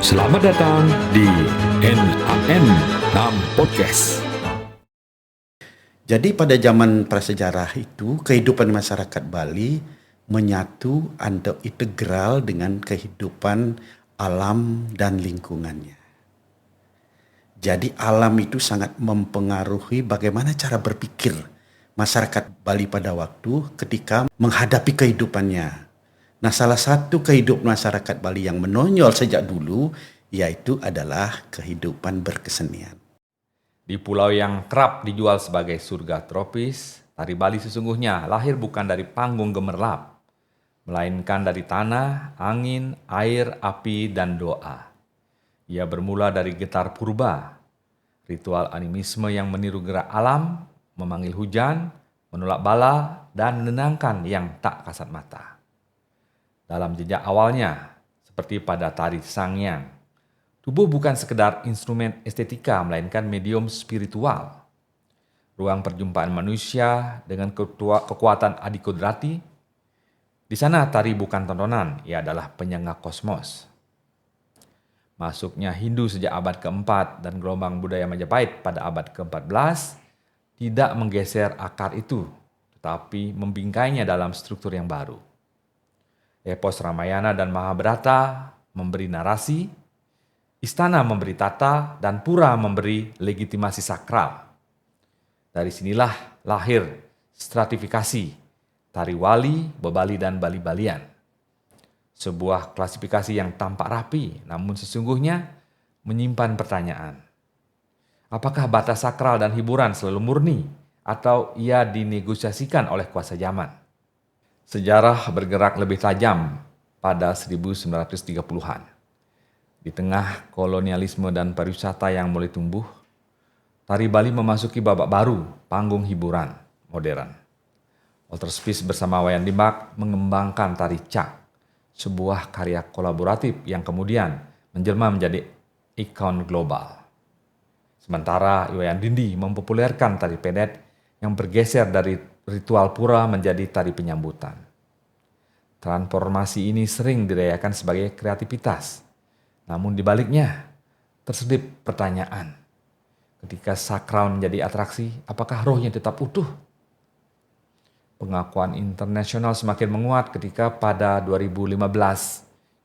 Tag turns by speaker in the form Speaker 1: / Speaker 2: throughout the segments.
Speaker 1: Selamat datang di NAN 6 Podcast.
Speaker 2: Jadi pada zaman prasejarah itu kehidupan masyarakat Bali menyatu atau integral dengan kehidupan alam dan lingkungannya. Jadi alam itu sangat mempengaruhi bagaimana cara berpikir masyarakat Bali pada waktu ketika menghadapi kehidupannya. Nah, salah satu kehidupan masyarakat Bali yang menonjol sejak dulu yaitu adalah kehidupan berkesenian.
Speaker 3: Di pulau yang kerap dijual sebagai surga tropis, tari Bali sesungguhnya lahir bukan dari panggung gemerlap, melainkan dari tanah, angin, air, api, dan doa. Ia bermula dari getar purba, ritual animisme yang meniru gerak alam, memanggil hujan, menolak bala, dan menenangkan yang tak kasat mata. Dalam jejak awalnya, seperti pada tari Sangyang, tubuh bukan sekedar instrumen estetika, melainkan medium spiritual. Ruang perjumpaan manusia dengan kekuatan adikodrati. Di sana tari bukan tontonan, ia adalah penyangga kosmos. Masuknya Hindu sejak abad keempat dan gelombang budaya Majapahit pada abad ke-14 tidak menggeser akar itu, tetapi membingkainya dalam struktur yang baru. Epos Ramayana dan Mahabharata memberi narasi, istana memberi tata, dan pura memberi legitimasi sakral. Dari sinilah lahir stratifikasi tari Wali, Bebali, dan Bali-Balian. Sebuah klasifikasi yang tampak rapi, namun sesungguhnya menyimpan pertanyaan. Apakah batas sakral dan hiburan selalu murni, atau ia dinegosiasikan oleh kuasa zaman? Sejarah bergerak lebih tajam pada 1930-an. Di tengah kolonialisme dan pariwisata yang mulai tumbuh, tari Bali memasuki babak baru panggung hiburan modern. Walter Spies bersama Wayan Dimbak mengembangkan tari Cak, sebuah karya kolaboratif yang kemudian menjelma menjadi ikon global. Sementara Wayan Dindi mempopulerkan tari pedet yang bergeser dari ritual pura menjadi tari penyambutan. Transformasi ini sering dirayakan sebagai kreativitas. Namun di baliknya terselip pertanyaan. Ketika sakral menjadi atraksi, apakah rohnya tetap utuh? Pengakuan internasional semakin menguat ketika pada 2015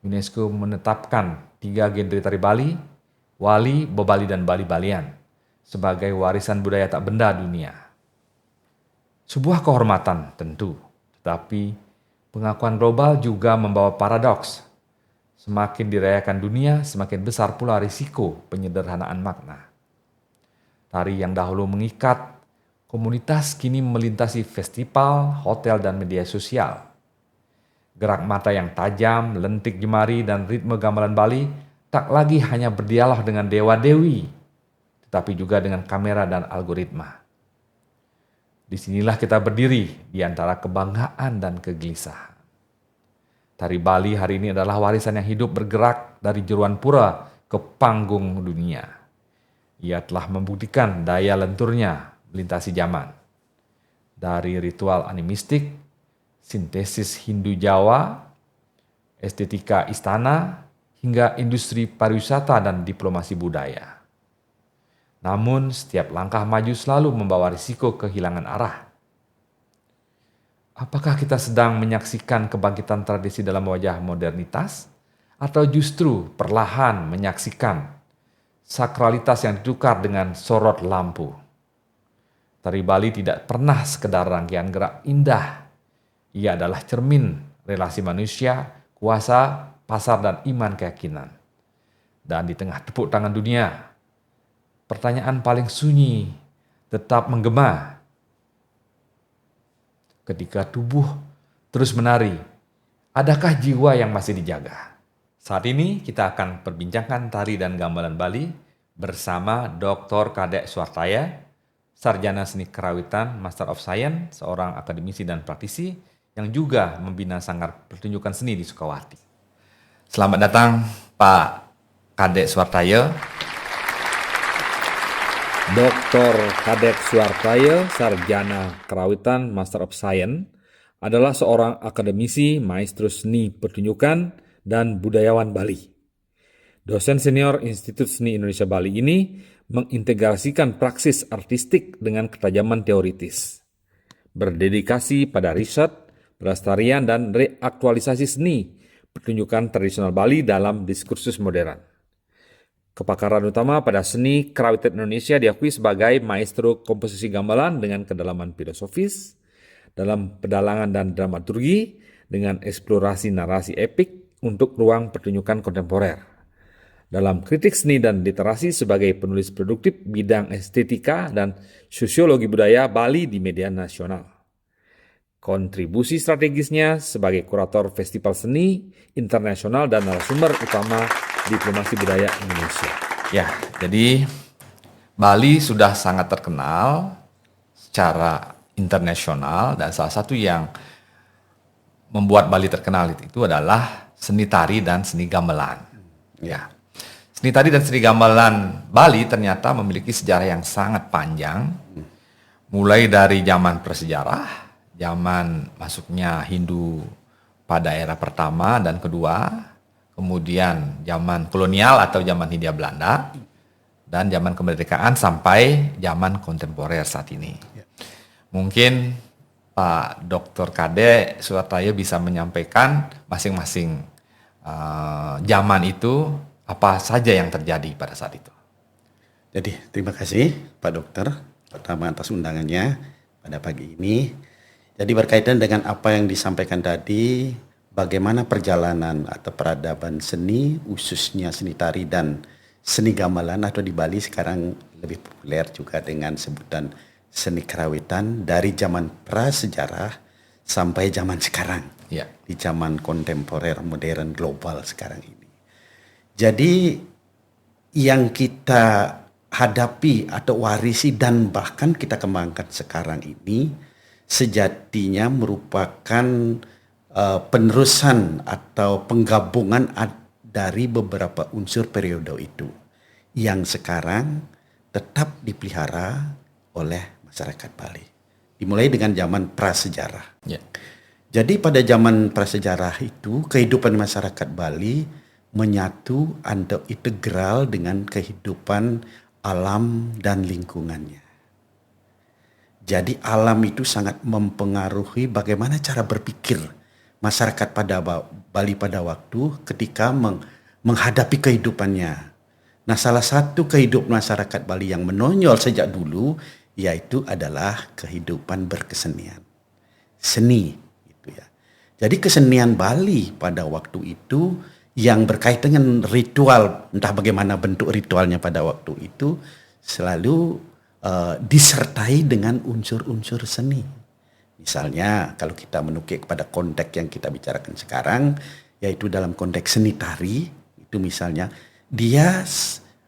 Speaker 3: UNESCO menetapkan 3 genre tari Bali, Wali, Bebali, dan Bali-Balian sebagai warisan budaya tak benda dunia. Sebuah kehormatan tentu, tetapi pengakuan global juga membawa paradoks. Semakin dirayakan dunia, semakin besar pula risiko penyederhanaan makna. Tari yang dahulu mengikat komunitas kini melintasi festival, hotel, dan media sosial. Gerak mata yang tajam, lentik jemari, dan ritme gamelan Bali tak lagi hanya berdialog dengan dewa-dewi, tetapi juga dengan kamera dan algoritma. Disinilah kita berdiri di antara kebanggaan dan kegelisahan. Tari Bali hari ini adalah warisan yang hidup bergerak dari jeruan pura ke panggung dunia. Ia telah membuktikan daya lenturnya melintasi zaman. Dari ritual animistik, sintesis Hindu Jawa, estetika istana, hingga industri pariwisata dan diplomasi budaya. Namun setiap langkah maju selalu membawa risiko kehilangan arah. Apakah kita sedang menyaksikan kebangkitan tradisi dalam wajah modernitas, atau justru perlahan menyaksikan sakralitas yang ditukar dengan sorot lampu? Tari Bali tidak pernah sekedar rangkaian gerak indah. Ia adalah cermin relasi manusia, kuasa, pasar, dan iman keyakinan. Dan di tengah tepuk tangan dunia, pertanyaan paling sunyi tetap menggema. Ketika tubuh terus menari, adakah jiwa yang masih dijaga? Saat ini kita akan perbincangkan tari dan gamelan Bali bersama Dr. Kadek Suartaya, Sarjana Seni Kerawitan, Master of Science, seorang akademisi dan praktisi yang juga membina sanggar pertunjukan seni di Sukawati. Selamat datang Pak Kadek Suartaya.
Speaker 4: Dr. Kadek Suartaya, Sarjana Kerawitan, Master of Science, adalah seorang akademisi, maestro seni pertunjukan, dan budayawan Bali. Dosen senior Institut Seni Indonesia Bali ini mengintegrasikan praksis artistik dengan ketajaman teoritis, berdedikasi pada riset, pelestarian, dan reaktualisasi seni pertunjukan tradisional Bali dalam diskursus modern. Kepakaran utama pada seni kerawitan Indonesia diakui sebagai maestro komposisi gamelan dengan kedalaman filosofis, dalam pedalangan dan dramaturgi, dengan eksplorasi narasi epik untuk ruang pertunjukan kontemporer. Dalam kritik seni dan literasi sebagai penulis produktif bidang estetika dan sosiologi budaya Bali di media nasional. Kontribusi strategisnya sebagai kurator festival seni internasional dan narasumber utama diplomasi budaya Indonesia.
Speaker 3: Ya, jadi Bali sudah sangat terkenal secara internasional dan salah satu yang membuat Bali terkenal itu adalah seni tari dan seni gamelan. Ya. Seni tari dan seni gamelan Bali ternyata memiliki sejarah yang sangat panjang, mulai dari zaman prasejarah, zaman masuknya Hindu pada era pertama dan kedua, kemudian zaman kolonial atau zaman Hindia Belanda, dan zaman kemerdekaan sampai zaman kontemporer saat ini. Mungkin Pak Dr. Kade Suartaya bisa menyampaikan masing-masing zaman itu apa saja yang terjadi pada saat itu.
Speaker 2: Jadi terima kasih Pak Dokter pertama atas undangannya pada pagi ini. Jadi berkaitan dengan apa yang disampaikan tadi, bagaimana perjalanan atau peradaban seni, khususnya seni tari dan seni gamelan atau di Bali sekarang lebih populer juga dengan sebutan seni kerawitan dari zaman prasejarah sampai zaman sekarang.
Speaker 3: Ya.
Speaker 2: Di zaman kontemporer, modern, global sekarang ini. Jadi yang kita hadapi atau warisi dan bahkan kita kembangkan sekarang ini sejatinya merupakan penerusan atau penggabungan dari beberapa unsur periode itu yang sekarang tetap dipelihara oleh masyarakat Bali. Dimulai dengan zaman prasejarah.
Speaker 3: Ya.
Speaker 2: Jadi pada zaman prasejarah itu kehidupan masyarakat Bali menyatu atau integral dengan kehidupan alam dan lingkungannya. Jadi alam itu sangat mempengaruhi bagaimana cara berpikir masyarakat pada Bali pada waktu ketika menghadapi kehidupannya. Nah, salah satu kehidupan masyarakat Bali yang menonjol sejak dulu yaitu adalah kehidupan berkesenian. Seni gitu ya. Jadi kesenian Bali pada waktu itu yang berkaitan dengan ritual, entah bagaimana bentuk ritualnya pada waktu itu, selalu disertai dengan unsur-unsur seni. Misalnya kalau kita menukik kepada konteks yang kita bicarakan sekarang, yaitu dalam konteks seni tari, itu misalnya dia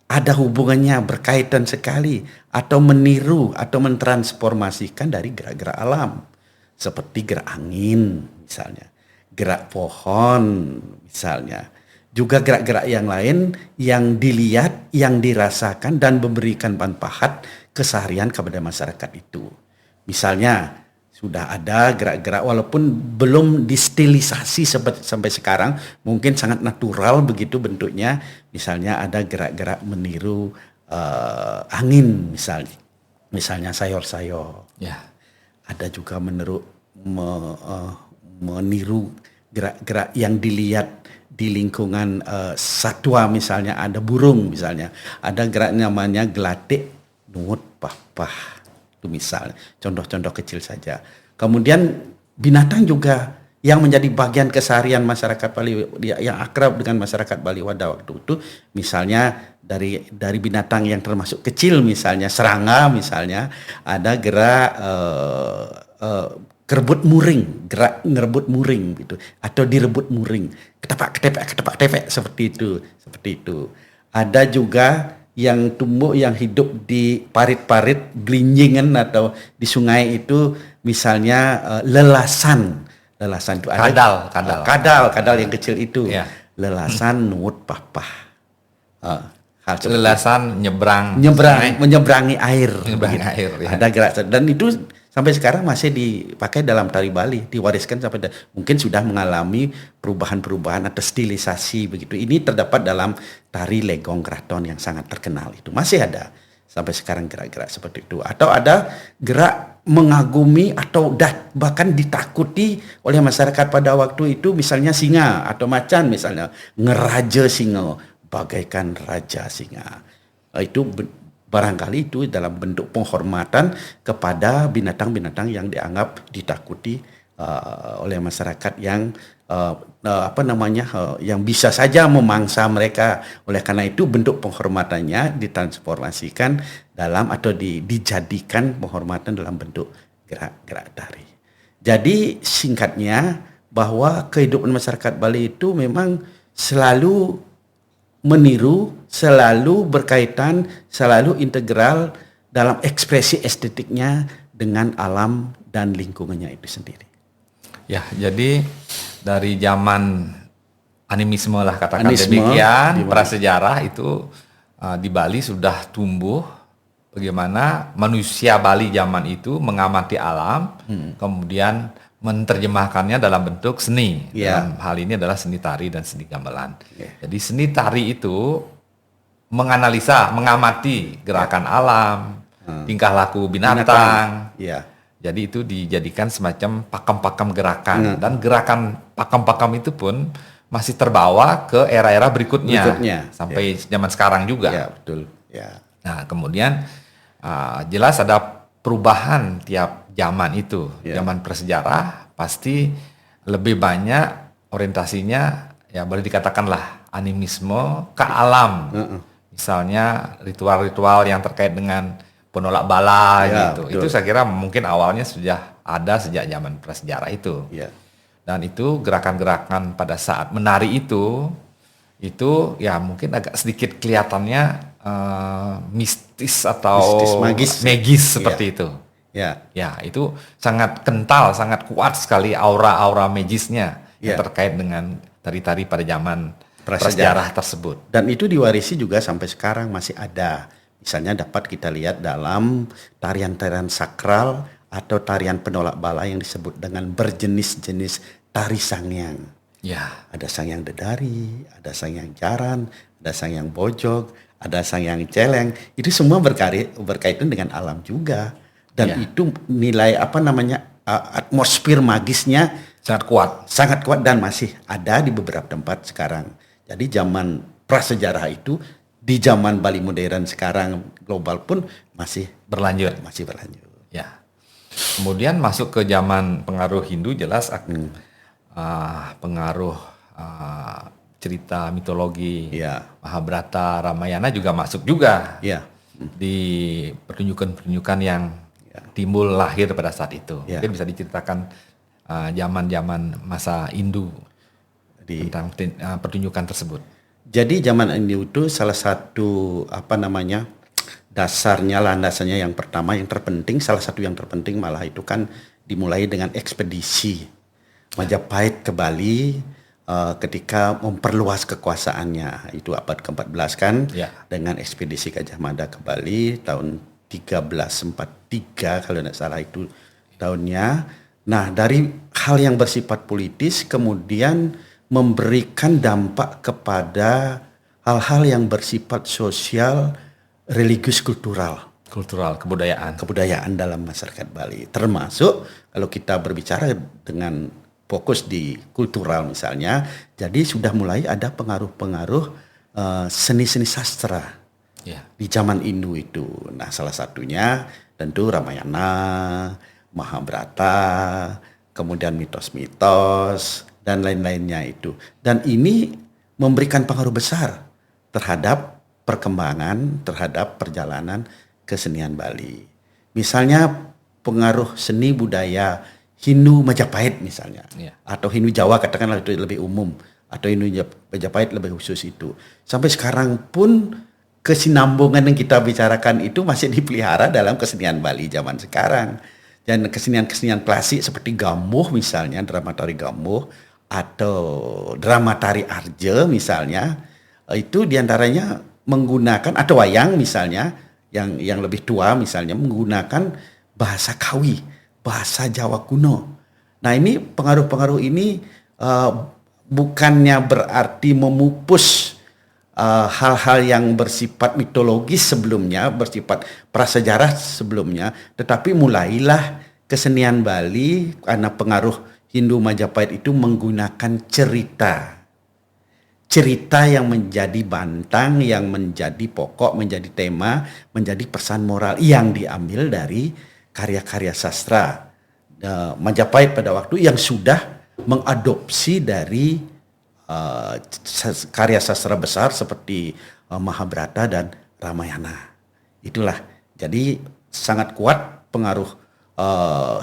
Speaker 2: ada hubungannya berkaitan sekali atau meniru atau mentransformasikan dari gerak-gerak alam. Seperti gerak angin misalnya, gerak pohon misalnya. Juga gerak-gerak yang lain yang dilihat, yang dirasakan dan memberikan manfaat keseharian kepada masyarakat itu. Misalnya sudah ada gerak-gerak walaupun belum distilisasi sampai sekarang, mungkin sangat natural begitu bentuknya. Misalnya ada gerak-gerak meniru angin misalnya sayor-sayor.
Speaker 3: Ya.
Speaker 2: Ada juga meniru gerak-gerak yang dilihat di lingkungan satwa, misalnya ada burung, misalnya ada gerak namanya gelatik nuut pah-pah, itu misalnya contoh-contoh kecil saja. Kemudian binatang juga yang menjadi bagian keseharian masyarakat Bali yang akrab dengan masyarakat Bali pada waktu itu, misalnya dari binatang yang termasuk kecil, misalnya serangga, misalnya ada gerak kerebut muring, gerak ngerebut muring gitu, atau direbut muring, ketepak-ketepek seperti itu. Ada juga yang tumbuh yang hidup di parit-parit gelinjingan atau di sungai itu, misalnya lelasan itu ada kadal yang kecil itu. Ya. Lelasan nuut pah-pah.
Speaker 3: Lelasan menyeberangi air.
Speaker 2: Ya. Ada gerak dan itu sampai sekarang masih dipakai dalam tari Bali, diwariskan sampai mungkin sudah mengalami perubahan-perubahan atau stilisasi begitu. Ini terdapat dalam tari Legong Keraton yang sangat terkenal itu. Masih ada sampai sekarang gerak-gerak seperti itu. Atau ada gerak mengagumi atau bahkan ditakuti oleh masyarakat pada waktu itu, misalnya singa atau macan misalnya, ngeraja singa bagaikan raja singa. Itu barangkali itu dalam bentuk penghormatan kepada binatang-binatang yang dianggap ditakuti oleh masyarakat yang yang bisa saja memangsa mereka. Oleh karena itu bentuk penghormatannya ditransformasikan dalam atau dijadikan penghormatan dalam bentuk gerak-gerak tari. Jadi singkatnya bahwa kehidupan masyarakat Bali itu memang selalu meniru, selalu berkaitan, selalu integral dalam ekspresi estetiknya dengan alam dan lingkungannya itu sendiri.
Speaker 3: Ya, jadi dari zaman animisme lah katakan
Speaker 2: Animisme,
Speaker 3: demikian, prasejarah itu di Bali sudah tumbuh bagaimana manusia Bali zaman itu mengamati alam, kemudian menerjemahkannya dalam bentuk seni. Dalam hal ini adalah seni tari dan seni gamelan. Jadi seni tari itu menganalisa, mengamati gerakan alam, tingkah laku binatang. Jadi itu dijadikan semacam pakem-pakem gerakan. Dan gerakan pakem-pakem itu pun masih terbawa ke era-era berikutnya. Sampai zaman sekarang juga.
Speaker 2: Ya, betul. Ya.
Speaker 3: Nah, kemudian jelas ada perubahan tiap zaman itu. Zaman prasejarah pasti lebih banyak orientasinya, ya boleh dikatakanlah animisme ke alam. Misalnya ritual-ritual yang terkait dengan penolak bala gitu. Betul. Itu saya kira mungkin awalnya sudah ada sejak zaman prasejarah itu. Dan itu gerakan-gerakan pada saat menari itu ya mungkin agak sedikit kelihatannya mistis atau magis seperti itu. Ya, itu sangat kental, sangat kuat sekali aura-aura magisnya yang terkait dengan tari-tari pada zaman prasejarah tersebut.
Speaker 2: Dan itu diwarisi juga sampai sekarang masih ada. Misalnya dapat kita lihat dalam tarian-tarian sakral atau tarian penolak bala yang disebut dengan berjenis-jenis tari sangyang. Ada sangyang dedari, ada sangyang jaran, ada sangyang bojog, ada sangyang celeng. Itu semua berkaitan dengan alam juga. Dan itu nilai atmosfer magisnya sangat kuat dan masih ada di beberapa tempat sekarang. Jadi zaman prasejarah itu di zaman Bali modern sekarang global pun masih berlanjut.
Speaker 3: Ya. Kemudian masuk ke zaman pengaruh Hindu, jelas pengaruh cerita mitologi Mahabharata, Ramayana juga masuk juga di pertunjukan-pertunjukan yang timbul lahir pada saat itu. Mungkin bisa diceritakan zaman-zaman masa Hindu tentang pertunjukan tersebut.
Speaker 2: Jadi zaman Hindu itu salah satu landasannya yang pertama, salah satu yang terpenting malah itu kan dimulai dengan ekspedisi Majapahit ke Bali ketika memperluas kekuasaannya. Itu abad ke-14 kan, dengan ekspedisi Gajah Mada ke Bali tahun 1343 kalau tidak salah itu tahunnya. Nah, dari hal yang bersifat politis kemudian memberikan dampak kepada hal-hal yang bersifat sosial, religius, kultural, kebudayaan dalam masyarakat Bali. Termasuk kalau kita berbicara dengan fokus di kultural misalnya, jadi sudah mulai ada pengaruh-pengaruh seni-seni sastra di zaman Hindu itu. Nah, salah satunya tentu Ramayana, Mahabharata, kemudian mitos-mitos dan lain-lainnya itu. Dan ini memberikan pengaruh besar terhadap perkembangan, terhadap perjalanan kesenian Bali. Misalnya pengaruh seni budaya Hindu Majapahit misalnya, atau Hindu Jawa katakanlah itu lebih umum, atau Hindu Majapahit lebih khusus itu. Sampai sekarang pun kesinambungan yang kita bicarakan itu masih dipelihara dalam kesenian Bali zaman sekarang. Dan kesenian-kesenian klasik seperti gamuh misalnya, drama tari gamuh, atau drama tari arja misalnya, itu diantaranya menggunakan, atau wayang misalnya, yang lebih tua misalnya menggunakan bahasa Kawi bahasa Jawa kuno. Nah, ini pengaruh-pengaruh ini bukannya berarti memupus hal-hal yang bersifat mitologis sebelumnya, bersifat prasejarah sebelumnya, tetapi mulailah kesenian Bali karena pengaruh Hindu Majapahit itu menggunakan cerita yang menjadi bantang, yang menjadi pokok, menjadi tema, menjadi pesan moral yang diambil dari karya-karya sastra Majapahit pada waktu yang sudah mengadopsi dari karya sastra besar seperti Mahabharata dan Ramayana. Itulah, jadi sangat kuat pengaruh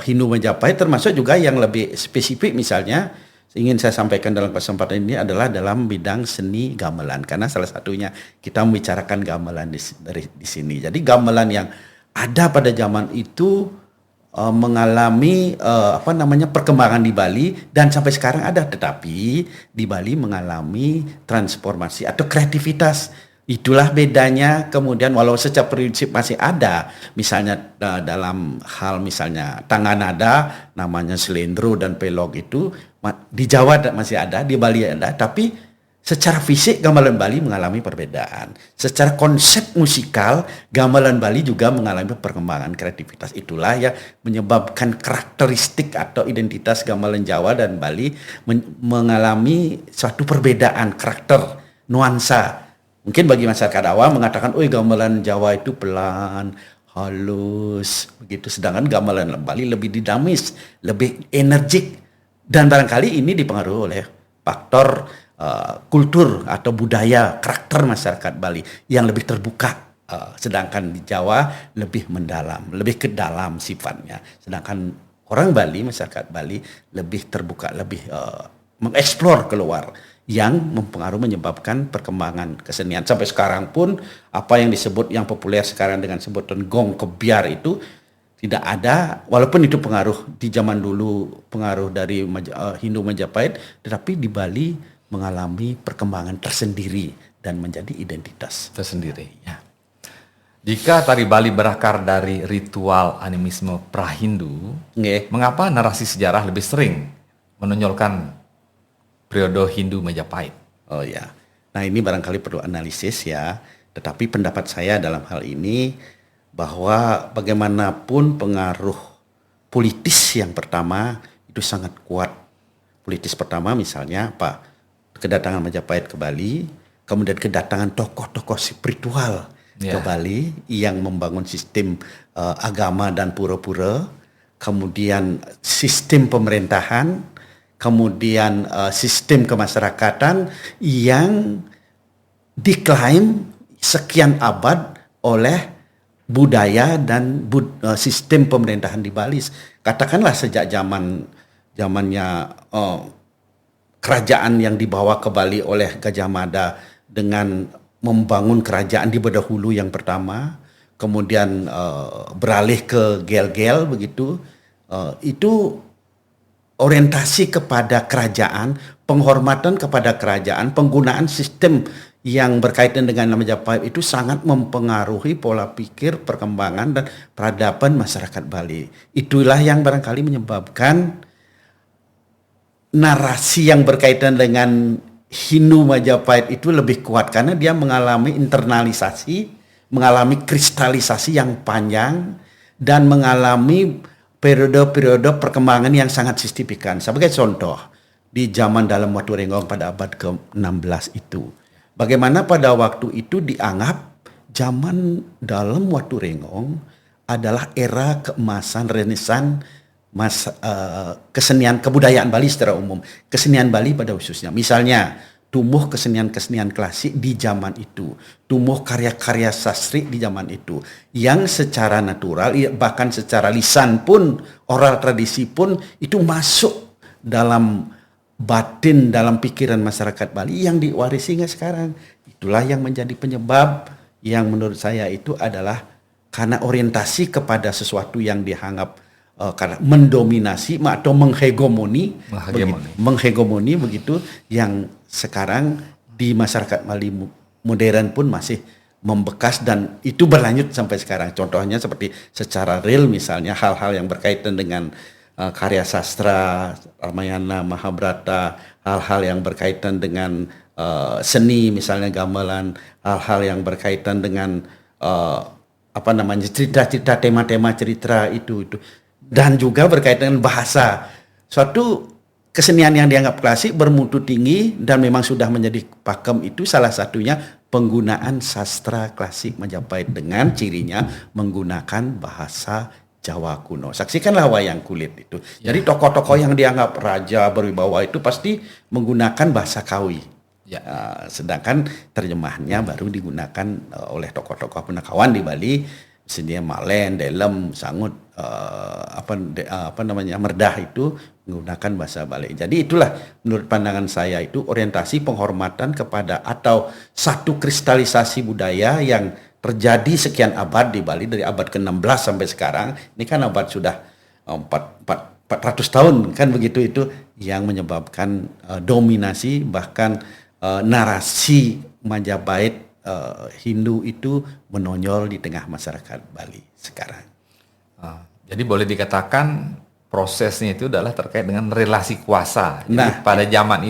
Speaker 2: Hindu Majapahit, termasuk juga yang lebih spesifik misalnya ingin saya sampaikan dalam kesempatan ini adalah dalam bidang seni gamelan, karena salah satunya kita membicarakan gamelan di sini. Jadi gamelan yang ada pada zaman itu mengalami perkembangan di Bali dan sampai sekarang ada, tetapi di Bali mengalami transformasi atau kreativitas. Itulah bedanya. Kemudian walau secara prinsip masih ada, misalnya dalam hal misalnya tanganada namanya selendro dan pelog itu di Jawa masih ada, di Bali ada, tapi secara fisik gamelan Bali mengalami perbedaan. Secara konsep musikal, gamelan Bali juga mengalami perkembangan kreativitas. Itulah yang menyebabkan karakteristik atau identitas gamelan Jawa dan Bali mengalami suatu perbedaan karakter, nuansa. Mungkin bagi masyarakat awam mengatakan, gamelan Jawa itu pelan, halus, begitu. Sedangkan gamelan Bali lebih dinamis, lebih energik. Dan barangkali ini dipengaruhi oleh faktor kultur atau budaya, karakter masyarakat Bali yang lebih terbuka, sedangkan di Jawa lebih mendalam, lebih ke dalam sifatnya. Sedangkan orang Bali, masyarakat Bali lebih terbuka, lebih mengeksplor keluar, yang menyebabkan perkembangan kesenian. Sampai sekarang pun apa yang disebut, yang populer sekarang dengan sebutan gong kebiar itu tidak ada, walaupun itu pengaruh di zaman dulu, pengaruh dari Hindu Majapahit, tetapi di Bali mengalami perkembangan tersendiri dan menjadi identitas
Speaker 3: tersendiri. Ya. Jika tari Bali berakar dari ritual animisme pra-Hindu, mengapa narasi sejarah lebih sering menonjolkan periode Hindu Majapahit?
Speaker 2: Oh ya, nah ini barangkali perlu analisis ya. Tetapi pendapat saya dalam hal ini bahwa bagaimanapun pengaruh politis yang pertama itu sangat kuat. Politis pertama misalnya apa? Kedatangan Majapahit ke Bali, kemudian kedatangan tokoh-tokoh spiritual ke Bali yang membangun sistem agama dan pura-pura, kemudian sistem pemerintahan, kemudian sistem kemasyarakatan yang diklaim sekian abad oleh budaya dan sistem pemerintahan di Bali. Katakanlah sejak zamannya kerajaan yang dibawa ke Bali oleh Gajah Mada dengan membangun kerajaan di Bedahulu yang pertama, kemudian beralih ke Gel-Gel begitu, itu orientasi kepada kerajaan, penghormatan kepada kerajaan, penggunaan sistem yang berkaitan dengan Majapahit itu sangat mempengaruhi pola pikir, perkembangan dan peradaban masyarakat Bali. Itulah yang barangkali menyebabkan narasi yang berkaitan dengan Hindu Majapahit itu lebih kuat karena dia mengalami internalisasi, mengalami kristalisasi yang panjang dan mengalami periode-periode perkembangan yang sangat signifikan. Sebagai contoh, di zaman dalam Watu Renggong pada abad ke-16 itu, bagaimana pada waktu itu dianggap zaman dalam Watu Renggong adalah era keemasan Renaissance kesenian kebudayaan Bali secara umum, kesenian Bali pada khususnya. Misalnya tumbuh kesenian-kesenian klasik di zaman itu, tumbuh karya-karya sastri di zaman itu, yang secara natural, bahkan secara lisan pun, oral tradisi pun itu masuk dalam batin, dalam pikiran masyarakat Bali yang diwarisi hingga sekarang. Itulah yang menjadi penyebab yang menurut saya itu adalah karena orientasi kepada sesuatu yang dianggap karena mendominasi atau menghegemoni begitu, yang sekarang di masyarakat Bali modern pun masih membekas dan itu berlanjut sampai sekarang. Contohnya seperti secara real misalnya hal-hal yang berkaitan dengan karya sastra, Ramayana, Mahabharata, hal-hal yang berkaitan dengan seni misalnya gamelan, hal-hal yang berkaitan dengan cerita-cerita, tema-tema cerita itu dan juga berkaitan dengan bahasa. Suatu kesenian yang dianggap klasik bermutu tinggi dan memang sudah menjadi pakem itu salah satunya penggunaan sastra klasik Majapahit dengan cirinya menggunakan bahasa Jawa kuno. Saksikanlah wayang kulit itu. Jadi tokoh-tokoh yang dianggap raja berwibawa itu pasti menggunakan bahasa Kawi. Sedangkan terjemahannya baru digunakan oleh tokoh-tokoh punakawan di Bali, misalnya Malen, Delem, Sangut, Merdah itu menggunakan bahasa Bali. Jadi itulah menurut pandangan saya itu orientasi penghormatan kepada atau satu kristalisasi budaya yang terjadi sekian abad di Bali dari abad ke-16 sampai sekarang. Ini kan abad sudah 400 tahun kan begitu, itu yang menyebabkan dominasi bahkan narasi Majapahit Hindu itu menonjol di tengah masyarakat Bali sekarang.
Speaker 3: Jadi boleh dikatakan prosesnya itu adalah terkait dengan relasi kuasa. Jadi pada zaman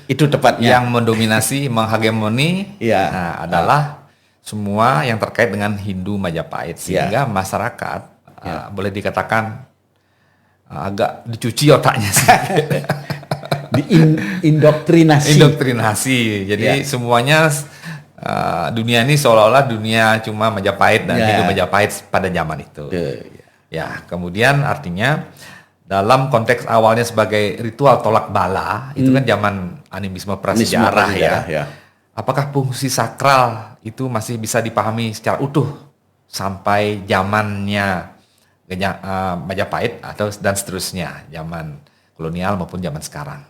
Speaker 3: itu tepatnya yang mendominasi, menghegemoni adalah semua yang terkait dengan Hindu Majapahit, sehingga masyarakat boleh dikatakan agak dicuci otaknya Indoktrinasi. Jadi semuanya dunia ini seolah-olah dunia cuma Majapahit dan Hindu Majapahit pada zaman itu. Kemudian artinya dalam konteks awalnya sebagai ritual tolak bala, itu kan zaman animisme prasejarah ya. Apakah fungsi sakral itu masih bisa dipahami secara utuh sampai zamannya Majapahit dan seterusnya, zaman kolonial maupun zaman sekarang?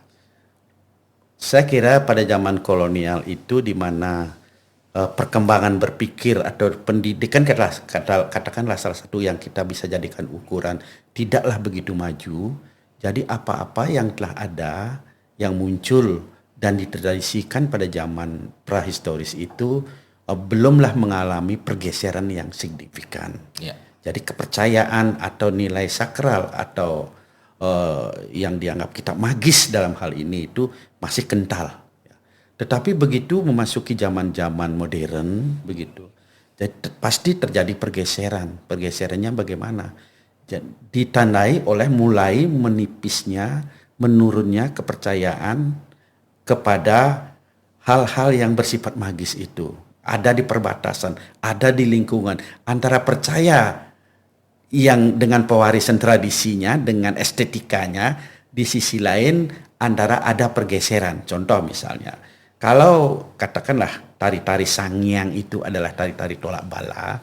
Speaker 2: Saya kira pada zaman kolonial itu di mana perkembangan berpikir atau pendidikan katakanlah salah satu yang kita bisa jadikan ukuran tidaklah begitu maju. Jadi apa-apa yang telah ada, yang muncul dan ditradisikan pada zaman prahistoris itu belumlah mengalami pergeseran yang signifikan. Jadi kepercayaan atau nilai sakral atau yang dianggap kitab magis dalam hal ini itu masih kental. Tetapi begitu memasuki zaman-zaman modern begitu, jadi pasti terjadi pergeseran. Pergeserannya bagaimana? Ditandai oleh mulai menipisnya, menurunnya kepercayaan kepada hal-hal yang bersifat magis itu. Ada di perbatasan, ada di lingkungan antara percaya yang dengan pewarisan tradisinya, dengan estetikanya, di sisi lain antara ada pergeseran. Contoh misalnya, kalau katakanlah tari-tari Sangyang itu adalah tari-tari tolak bala,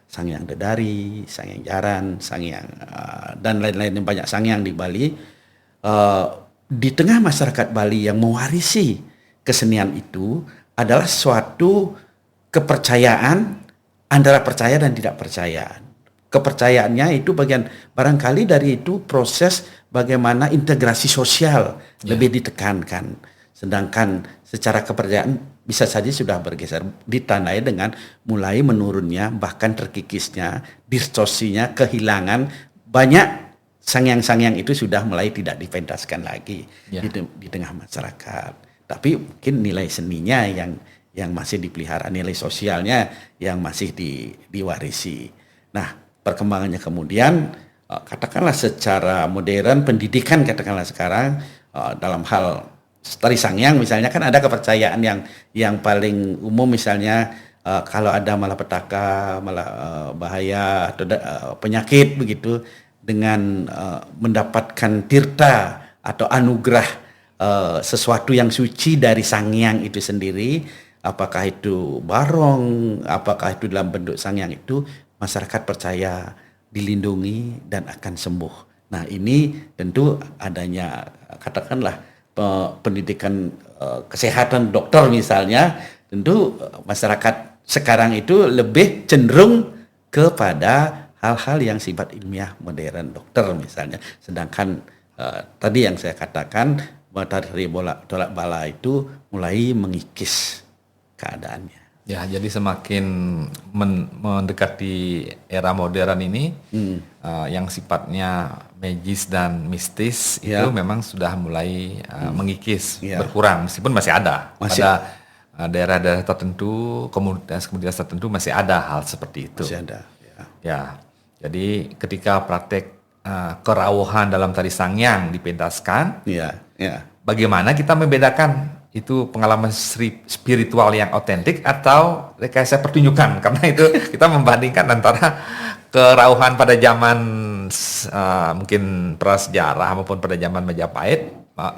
Speaker 2: Sangyang Dedari, Sangyang Jaran, Sangyang dan lain-lain banyak Sangyang di Bali. Di tengah masyarakat Bali yang mewarisi kesenian itu adalah suatu kepercayaan antara percaya dan tidak percaya. Kepercayaannya itu bagian barangkali dari itu proses bagaimana integrasi sosial lebih ditekankan. Sedangkan secara kepercayaan bisa saja sudah bergeser, ditandai dengan mulai menurunnya bahkan terkikisnya, distorsinya, kehilangan banyak sangyang-sangyang itu sudah mulai tidak dipentaskan lagi di tengah masyarakat. Tapi mungkin nilai seninya yang masih dipelihara, nilai sosialnya yang masih diwarisi. Nah, perkembangannya kemudian katakanlah secara modern pendidikan katakanlah sekarang dalam hal tari Sangyang misalnya kan ada kepercayaan yang paling umum misalnya kalau ada malapetaka, bahaya atau penyakit begitu dengan mendapatkan tirta atau anugerah sesuatu yang suci dari Sangyang itu sendiri, apakah itu barong, apakah itu dalam bentuk Sangyang itu, masyarakat percaya dilindungi dan akan sembuh. Nah ini tentu adanya katakanlah pendidikan kesehatan dokter misalnya, tentu masyarakat sekarang itu lebih cenderung kepada hal-hal yang sifat ilmiah modern dokter misalnya. Sedangkan tadi yang saya katakan tari tolak bala itu mulai mengikis keadaannya.
Speaker 3: Ya, jadi semakin mendekati era modern ini, yang sifatnya magis dan mistis itu memang sudah mulai mengikis, berkurang, meskipun masih ada. Pada daerah-daerah tertentu, komunitas tertentu masih ada hal seperti itu.
Speaker 2: Masih ada.
Speaker 3: Ya, jadi ketika praktek kerawuhan dalam tari sangyang dipentaskan, bagaimana kita membedakan itu pengalaman spiritual yang otentik atau rekayasa pertunjukan? Karena itu kita membandingkan antara kerawuhan pada zaman mungkin prasejarah maupun pada zaman Majapahit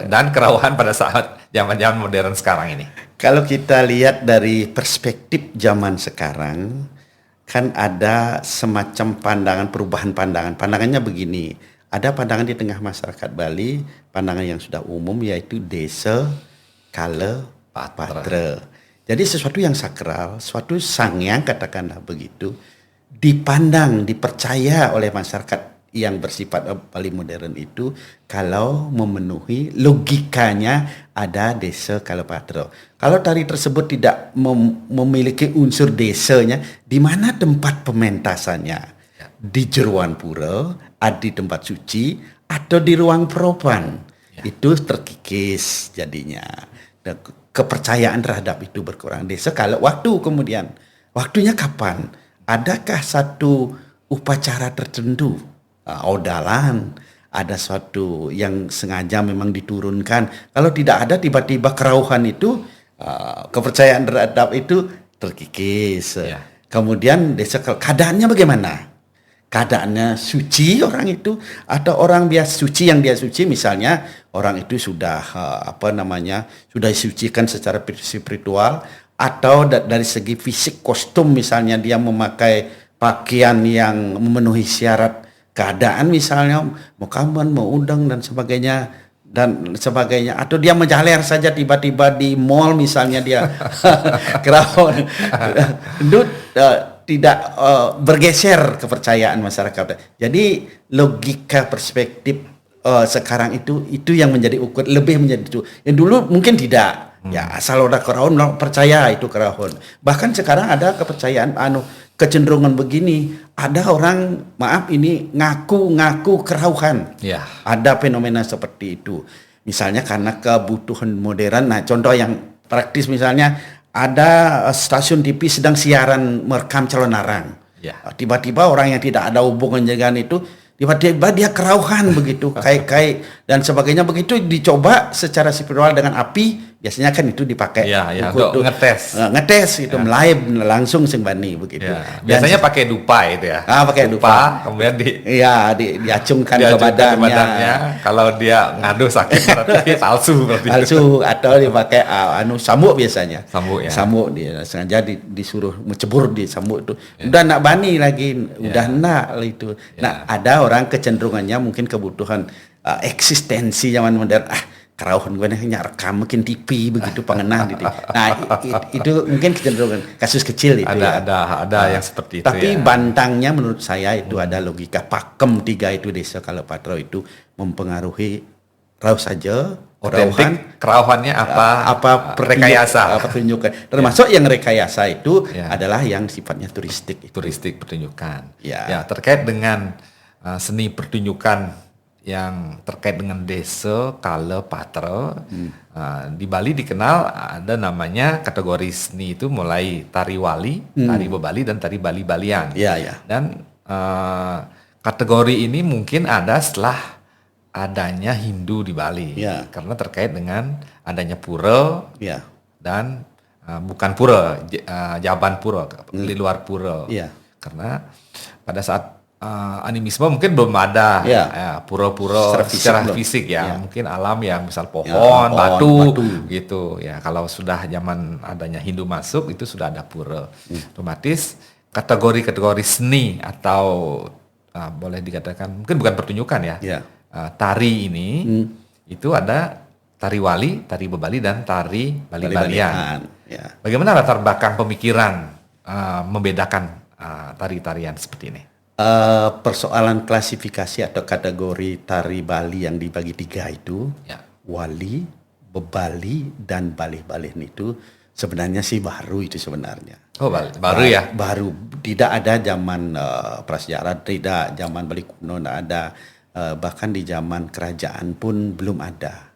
Speaker 3: dan kerawuhan pada saat zaman-zaman modern sekarang ini.
Speaker 2: Kalau kita lihat dari perspektif zaman sekarang, kan ada semacam pandangan, perubahan pandangan. Pandangannya begini, ada pandangan di tengah masyarakat Bali, pandangan yang sudah umum yaitu desa kala patra. Jadi sesuatu yang sakral, suatu sangyang katakanlah begitu, dipandang, dipercaya oleh masyarakat yang bersifat Bali modern itu kalau memenuhi logikanya ada desa kala patra. Kalau tari tersebut tidak memiliki unsur desanya, di mana tempat pementasannya? Di jeruan pura, di tempat suci, atau di ruang peropan. Itu terkikis jadinya. Kepercayaan terhadap itu berkurang. Desa kalau waktunya kapan? Adakah satu upacara tertentu? Odalan, ada suatu yang sengaja memang diturunkan. Kalau tidak ada, tiba-tiba kerawuhan itu, kepercayaan terhadap itu terkikis. Kemudian desa keadaannya bagaimana? Keadaannya suci orang itu, atau orang biasa suci yang dia suci, misalnya orang itu sudah sudah disucikan secara spiritual, atau dari segi fisik kostum, misalnya dia memakai pakaian yang memenuhi syarat keadaan, misalnya mau kaman, mau undang dan sebagainya, atau dia menjaler saja tiba-tiba di mall misalnya dia kerawon, tidak bergeser kepercayaan masyarakat. Jadi logika perspektif sekarang itu yang menjadi ukur, lebih menjadi itu. Yang dulu mungkin tidak. Ya asal udah kerawon percaya itu kerawon. Bahkan sekarang ada kepercayaan kecenderungan begini, ada orang ini ngaku kerawuhan. Ada fenomena seperti itu. Misalnya karena kebutuhan modern. Nah, contoh yang praktis misalnya ada stasiun TV sedang siaran merekam calon arang. Tiba-tiba orang yang tidak ada hubungan dengan itu, tiba-tiba dia kerawuhan begitu, kai-kai dan sebagainya, begitu dicoba secara spiritual dengan api, biasanya kan itu dipakai
Speaker 3: untuk
Speaker 2: ngetes itu live langsung sembani begitu.
Speaker 3: Biasanya pakai dupa itu ya.
Speaker 2: Pakai dupa,
Speaker 3: kemudian
Speaker 2: diacungkan ke badannya.
Speaker 3: Kalau dia ngadu sakit berarti palsu
Speaker 2: atau dipakai sambuk biasanya.
Speaker 3: Sambuk
Speaker 2: dia sengaja disuruh mencebur di sambuk itu. Udah nak bani lagi, udah nak itu. Nah, ada orang kecenderungannya mungkin kebutuhan eksistensi zaman modern. Kerawuhan gue rekam mungkin TV begitu pengenah gitu. Nah, itu mungkin kecenderungan kasus kecil itu.
Speaker 3: Ada yang seperti itu.
Speaker 2: Tapi bantangnya menurut saya itu ada logika pakem 3 itu desa kala patra itu mempengaruhi rawuh saja.
Speaker 3: Kerawuhannya apa rekayasa
Speaker 2: pertunjukan. Termasuk yang rekayasa itu adalah yang sifatnya turistik
Speaker 3: pertunjukan. Terkait dengan seni pertunjukan yang terkait dengan desa kala patra, di Bali dikenal ada namanya kategori seni itu mulai tari wali, tari bebali dan tari bali-balian. Dan kategori ini mungkin ada setelah adanya Hindu di Bali, karena terkait dengan adanya pura dan bukan pura, jaban pura, di luar pura. Karena pada saat animisme mungkin belum ada pura-pura secara fisik mungkin alam yang misal pohon, batu gitu ya. Kalau sudah zaman adanya Hindu masuk, itu sudah ada pura. Otomatis kategori seni atau boleh dikatakan mungkin bukan pertunjukan tari ini itu ada tari wali, tari bebali dan tari bali-balian. Bagaimana latar belakang pemikiran membedakan tari-tarian seperti ini?
Speaker 2: Persoalan klasifikasi atau kategori tari Bali yang dibagi 3 itu, wali, bebali, dan balih-balih itu Sebenarnya sih baru itu sebenarnya.
Speaker 3: Oh, baru ya?
Speaker 2: Baru, tidak ada zaman prasejarah, tidak zaman Bali kuno, tidak ada. Bahkan di zaman kerajaan pun belum ada.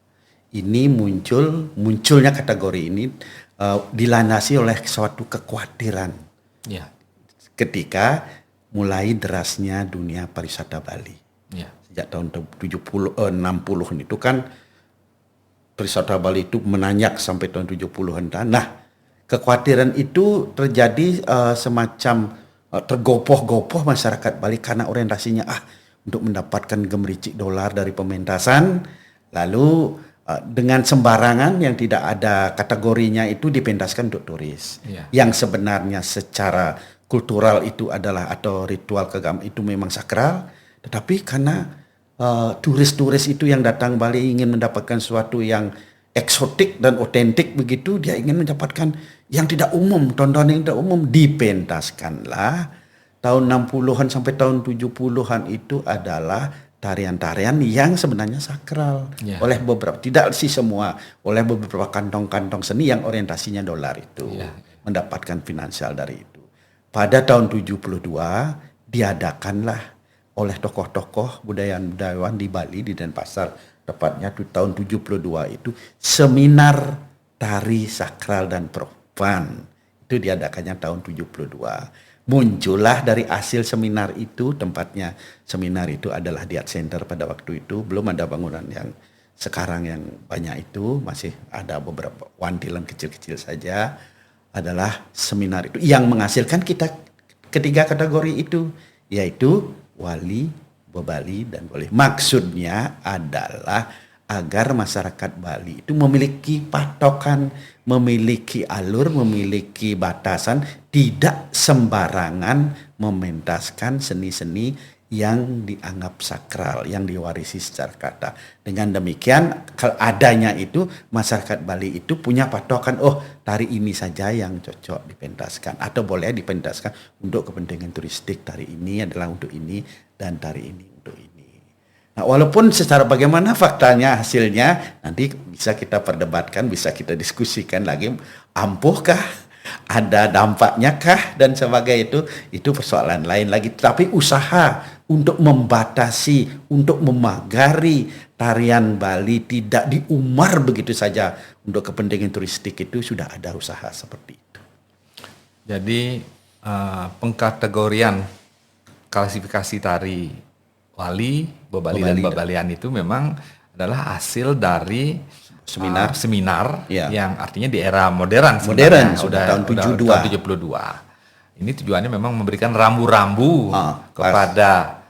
Speaker 2: Ini munculnya kategori ini dilandasi oleh suatu kekhawatiran
Speaker 3: Ya.
Speaker 2: ketika mulai derasnya dunia pariwisata Bali.
Speaker 3: Ya.
Speaker 2: Sejak tahun 60-an itu kan pariwisata Bali itu menanjak sampai tahun 70-an. Nah, kekhawatiran itu terjadi semacam tergopoh-gopoh masyarakat Bali karena orientasinya untuk mendapatkan gemericik dolar dari pementasan, lalu dengan sembarangan yang tidak ada kategorinya itu dipentaskan untuk turis.
Speaker 3: Iya.
Speaker 2: Yang sebenarnya secara kultural itu adalah atau ritual keagamaan itu memang sakral, tetapi karena turis-turis itu yang datang Bali ingin mendapatkan sesuatu yang eksotik dan otentik begitu, dia ingin mendapatkan yang tidak umum, tontonan yang tidak umum, dipentaskanlah. Tahun 60-an sampai tahun 70-an itu adalah tarian-tarian yang sebenarnya sakral oleh beberapa, tidak sih semua, oleh beberapa kantong-kantong seni yang orientasinya dolar itu mendapatkan finansial dari itu. Pada tahun 72 diadakanlah oleh tokoh-tokoh budayawan di Bali, di Denpasar tepatnya tahun 72 itu seminar tari sakral dan profan. Itu diadakannya tahun 72. Muncullah dari hasil seminar itu, tempatnya seminar itu adalah di Art Center pada waktu itu, belum ada bangunan yang sekarang yang banyak itu, masih ada beberapa wantilan kecil-kecil saja, adalah seminar itu yang menghasilkan kita ketiga kategori itu, yaitu wali, bebali, dan boleh. Maksudnya adalah agar masyarakat Bali itu memiliki patokan, memiliki alur, memiliki batasan, tidak sembarangan mementaskan seni-seni yang dianggap sakral, yang diwarisi secara kata. Dengan demikian, kalau adanya itu, masyarakat Bali itu punya patokan, tari ini saja yang cocok dipentaskan, atau boleh dipentaskan untuk kepentingan turistik, tari ini adalah untuk ini, dan tari ini untuk ini. Nah, walaupun secara bagaimana faktanya, hasilnya, nanti bisa kita perdebatkan, bisa kita diskusikan lagi, ampuhkah, ada dampaknya kah, dan sebagainya itu persoalan lain lagi. Tapi usaha untuk membatasi, untuk memagari tarian Bali tidak diumar begitu saja untuk kepentingan turistik itu sudah ada usaha seperti itu.
Speaker 3: Jadi pengkategorian klasifikasi tari wali, bebali dan bebalian itu memang adalah hasil dari seminar yang artinya di era modern
Speaker 2: sudah tahun 72.
Speaker 3: Tahun 72. Ini tujuannya memang memberikan rambu-rambu kepada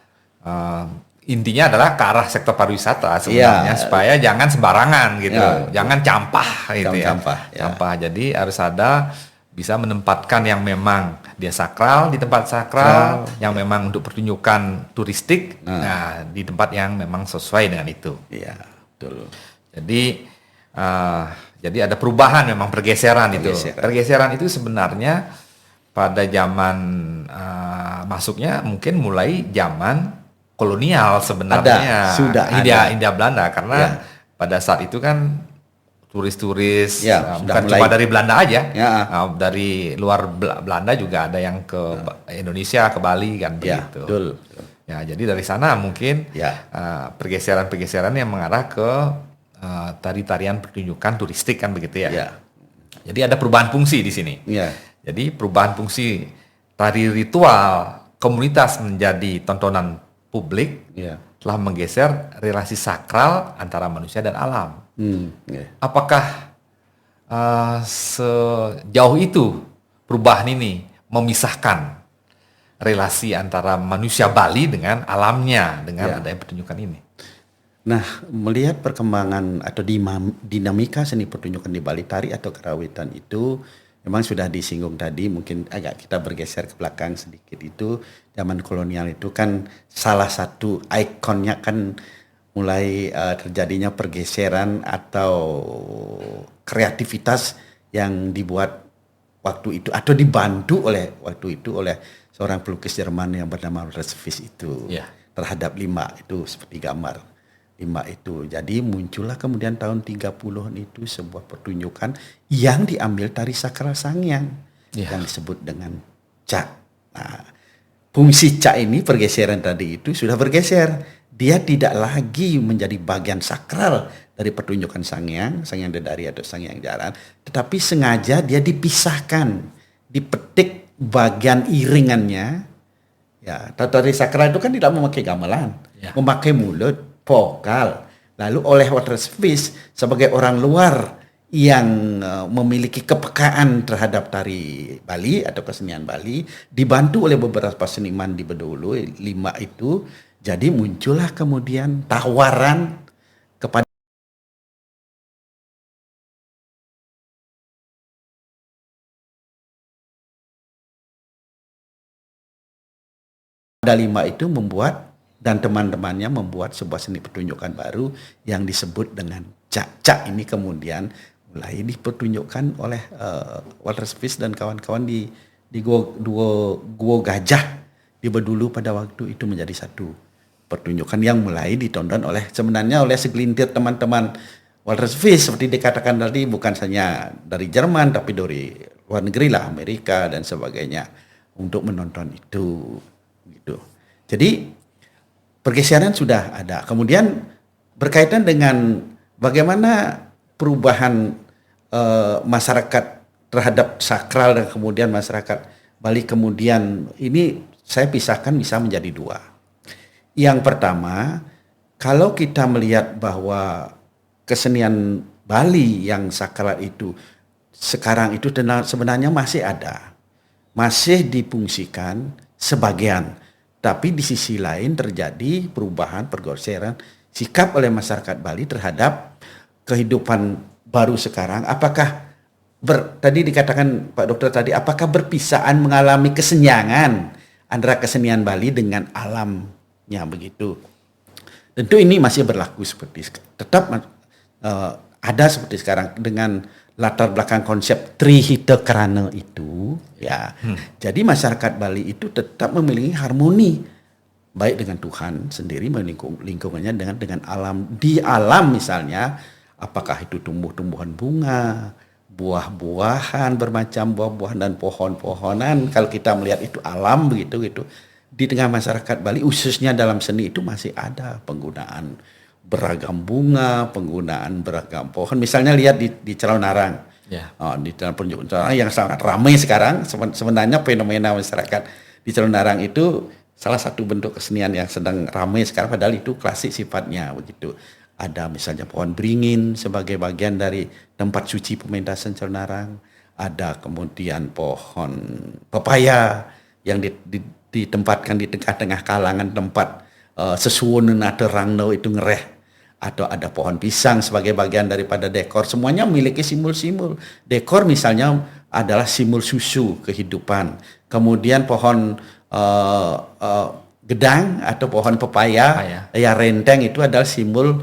Speaker 3: intinya adalah ke arah sektor pariwisata sebenarnya, supaya jangan sembarangan gitu. Jangan campah gitu ya. Campah. Jadi harus ada bisa menempatkan yang memang dia sakral di tempat sakral, yang memang untuk pertunjukan turistik, di tempat yang memang sesuai dengan itu. Iya, betul. Jadi ada perubahan, memang pergeseran itu. Pergeseran itu sebenarnya pada zaman masuknya mungkin mulai zaman kolonial sebenarnya. Hindia Belanda, karena pada saat itu kan turis-turis bukan cuma dari Belanda aja, dari luar Belanda juga ada yang ke Indonesia, ke Bali kan begitu. Betul. Ya, jadi dari sana mungkin pergeseran-pergeseran yang mengarah ke tari-tarian pertunjukan turistik kan begitu ya. Jadi ada perubahan fungsi di sini. Jadi perubahan fungsi tari ritual komunitas menjadi tontonan publik telah menggeser relasi sakral antara manusia dan alam. Apakah sejauh itu perubahan ini memisahkan relasi antara manusia Bali dengan alamnya dengan adanya pertunjukan ini?
Speaker 2: Nah, melihat perkembangan atau dinamika seni pertunjukan di Bali, tari atau karawitan itu memang sudah disinggung tadi, mungkin agak kita bergeser ke belakang sedikit. Itu zaman kolonial itu kan salah satu ikonnya kan mulai terjadinya pergeseran atau kreativitas yang dibuat waktu itu atau dibantu oleh waktu itu oleh seorang pelukis Jerman yang bernama Rosvis itu terhadap limbah itu seperti gambar. 5 itu. Jadi muncullah kemudian tahun 30-an itu sebuah pertunjukan yang diambil tari sakral Sangyang yang disebut dengan Cak. Nah, fungsi Cak ini pergeseran tadi itu sudah bergeser. Dia tidak lagi menjadi bagian sakral dari pertunjukan Sangyang Dedari atau Sangyang Jaran, tetapi sengaja dia dipisahkan, dipetik bagian iringannya. Ya, tari sakral itu kan tidak memakai gamelan, memakai mulut, vokal. Lalu oleh Waterfish sebagai orang luar yang memiliki kepekaan terhadap tari Bali atau kesenian Bali, dibantu oleh beberapa seniman di Bedulu 5 itu, jadi muncullah kemudian tawaran kepada ada 5 itu membuat dan teman-temannya membuat sebuah seni pertunjukan baru yang disebut dengan Cak. Cak ini kemudian mulai dipertunjukkan oleh Waterfish dan kawan-kawan di Gua Gajah di Bedulu pada waktu itu menjadi satu pertunjukan yang mulai ditonton sebenarnya oleh segelintir teman-teman Waterfish seperti dikatakan tadi, bukan hanya dari Jerman tapi dari luar negeri lah, Amerika dan sebagainya untuk menonton itu gitu. Jadi pergeseran sudah ada. Kemudian berkaitan dengan bagaimana perubahan masyarakat terhadap sakral dan kemudian masyarakat Bali kemudian ini saya pisahkan bisa menjadi 2. Yang pertama, kalau kita melihat bahwa kesenian Bali yang sakral itu sekarang itu sebenarnya masih ada, masih difungsikan sebagian. Tapi di sisi lain terjadi perubahan, pergeseran sikap oleh masyarakat Bali terhadap kehidupan baru sekarang. Apakah tadi dikatakan Pak Dokter tadi, apakah berpisaan mengalami kesenjangan antara kesenian Bali dengan alamnya begitu? Tentu ini masih berlaku tetap ada seperti sekarang dengan latar belakang konsep Trihita Karana itu, ya. Jadi masyarakat Bali itu tetap memiliki harmoni baik dengan Tuhan sendiri, lingkungannya dengan alam. Di alam misalnya, apakah itu tumbuh-tumbuhan bunga, buah-buahan, bermacam buah-buahan dan pohon-pohonan. Kalau kita melihat itu alam begitu gitu. Di tengah masyarakat Bali khususnya dalam seni itu masih ada penggunaan beragam bunga, penggunaan beragam pohon. Misalnya lihat di Calonarang, di dalam pertunjukan yang sangat ramai sekarang. Sebenarnya fenomena masyarakat di Calonarang itu salah satu bentuk kesenian yang sedang ramai sekarang. Padahal itu klasik sifatnya begitu. Ada misalnya pohon beringin sebagai bagian dari tempat suci pementasan Calonarang. Ada kemudian pohon pepaya yang ditempatkan di tengah-tengah kalangan tempat sesuwun atau rangno itu ngereh. Atau ada pohon pisang sebagai bagian daripada dekor. Semuanya memiliki simbol-simbol. Dekor misalnya adalah simbol susu kehidupan. Kemudian pohon gedang atau pohon pepaya, ya renteng itu adalah simbol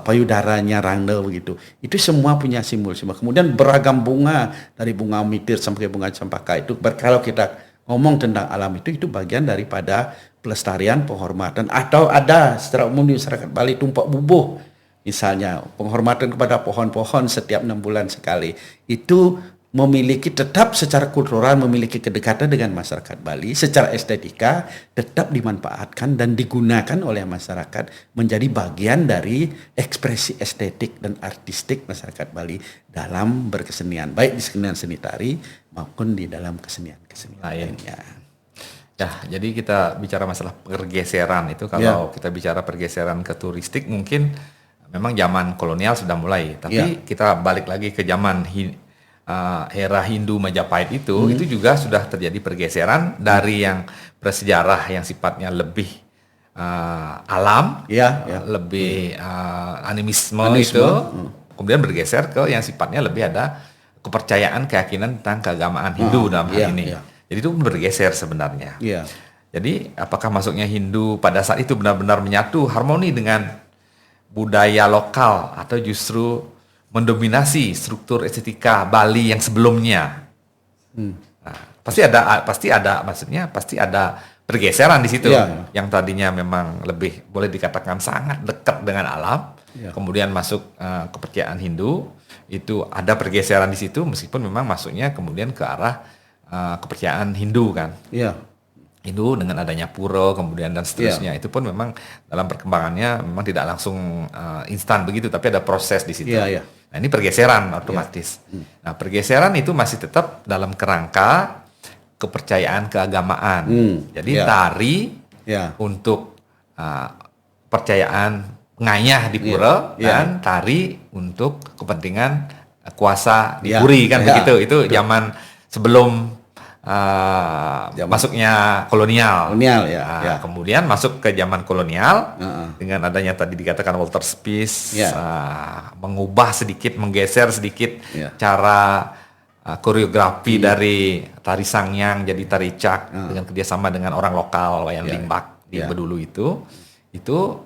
Speaker 2: payudaranya rangno begitu. Itu semua punya simbol-simbol. Kemudian beragam bunga dari bunga mitir sampai bunga cempaka itu. Kalau kita ngomong tentang alam itu bagian daripada pelestarian, penghormatan, atau ada secara umum di masyarakat Bali tumpak bubuh, misalnya penghormatan kepada pohon-pohon setiap 6 bulan sekali. Itu memiliki tetap secara kultural memiliki kedekatan dengan masyarakat Bali, secara estetika tetap dimanfaatkan dan digunakan oleh masyarakat menjadi bagian dari ekspresi estetik dan artistik masyarakat Bali dalam berkesenian, baik di kesenian seni tari maupun di dalam kesenian-kesenian lainnya.
Speaker 3: Ya, jadi kita bicara masalah pergeseran itu, kalau kita bicara pergeseran ke turistik mungkin memang zaman kolonial sudah mulai, tapi kita balik lagi ke zaman era Hindu Majapahit itu juga sudah terjadi pergeseran dari yang bersejarah yang sifatnya lebih alam, lebih animisme itu, kemudian bergeser ke yang sifatnya lebih ada kepercayaan, keyakinan tentang keagamaan Hindu dalam hal ini. Jadi itu bergeser sebenarnya. Jadi apakah masuknya Hindu pada saat itu benar-benar menyatu harmoni dengan budaya lokal atau justru mendominasi struktur estetika Bali yang sebelumnya? Nah, pasti ada pergeseran di situ.
Speaker 2: Iya.
Speaker 3: Yang tadinya memang lebih boleh dikatakan sangat dekat dengan alam,
Speaker 2: Iya.
Speaker 3: kemudian masuk kepercayaan Hindu, itu ada pergeseran di situ meskipun memang masuknya kemudian ke arah kepercayaan Hindu kan.
Speaker 2: Iya.
Speaker 3: Hindu dengan adanya pura kemudian dan seterusnya, itu pun memang dalam perkembangannya memang tidak langsung instan begitu, tapi ada proses di situ.
Speaker 2: Iya, iya.
Speaker 3: Nah ini pergeseran otomatis. Nah pergeseran itu masih tetap dalam kerangka kepercayaan keagamaan. Jadi
Speaker 2: iya.
Speaker 3: tari
Speaker 2: Iya.
Speaker 3: untuk percayaan ngayah di pura
Speaker 2: Iya, iya.
Speaker 3: dan tari untuk kepentingan kuasa di
Speaker 2: Iya,
Speaker 3: puri kan
Speaker 2: iya,
Speaker 3: begitu. Itu zaman sebelum
Speaker 2: Zaman
Speaker 3: masuknya kolonial.
Speaker 2: kolonial, ya,
Speaker 3: Nah,
Speaker 2: ya.
Speaker 3: kemudian masuk ke zaman kolonial
Speaker 2: Heeh.
Speaker 3: dengan adanya tadi dikatakan Walter Spies,
Speaker 2: Ya.
Speaker 3: mengubah sedikit, menggeser sedikit
Speaker 2: Ya.
Speaker 3: cara koreografi dari tari Sangyang jadi tari Cak dengan kerjasama dengan orang lokal wayang
Speaker 2: Ya.
Speaker 3: Limbak di
Speaker 2: Ya.
Speaker 3: Bedulu itu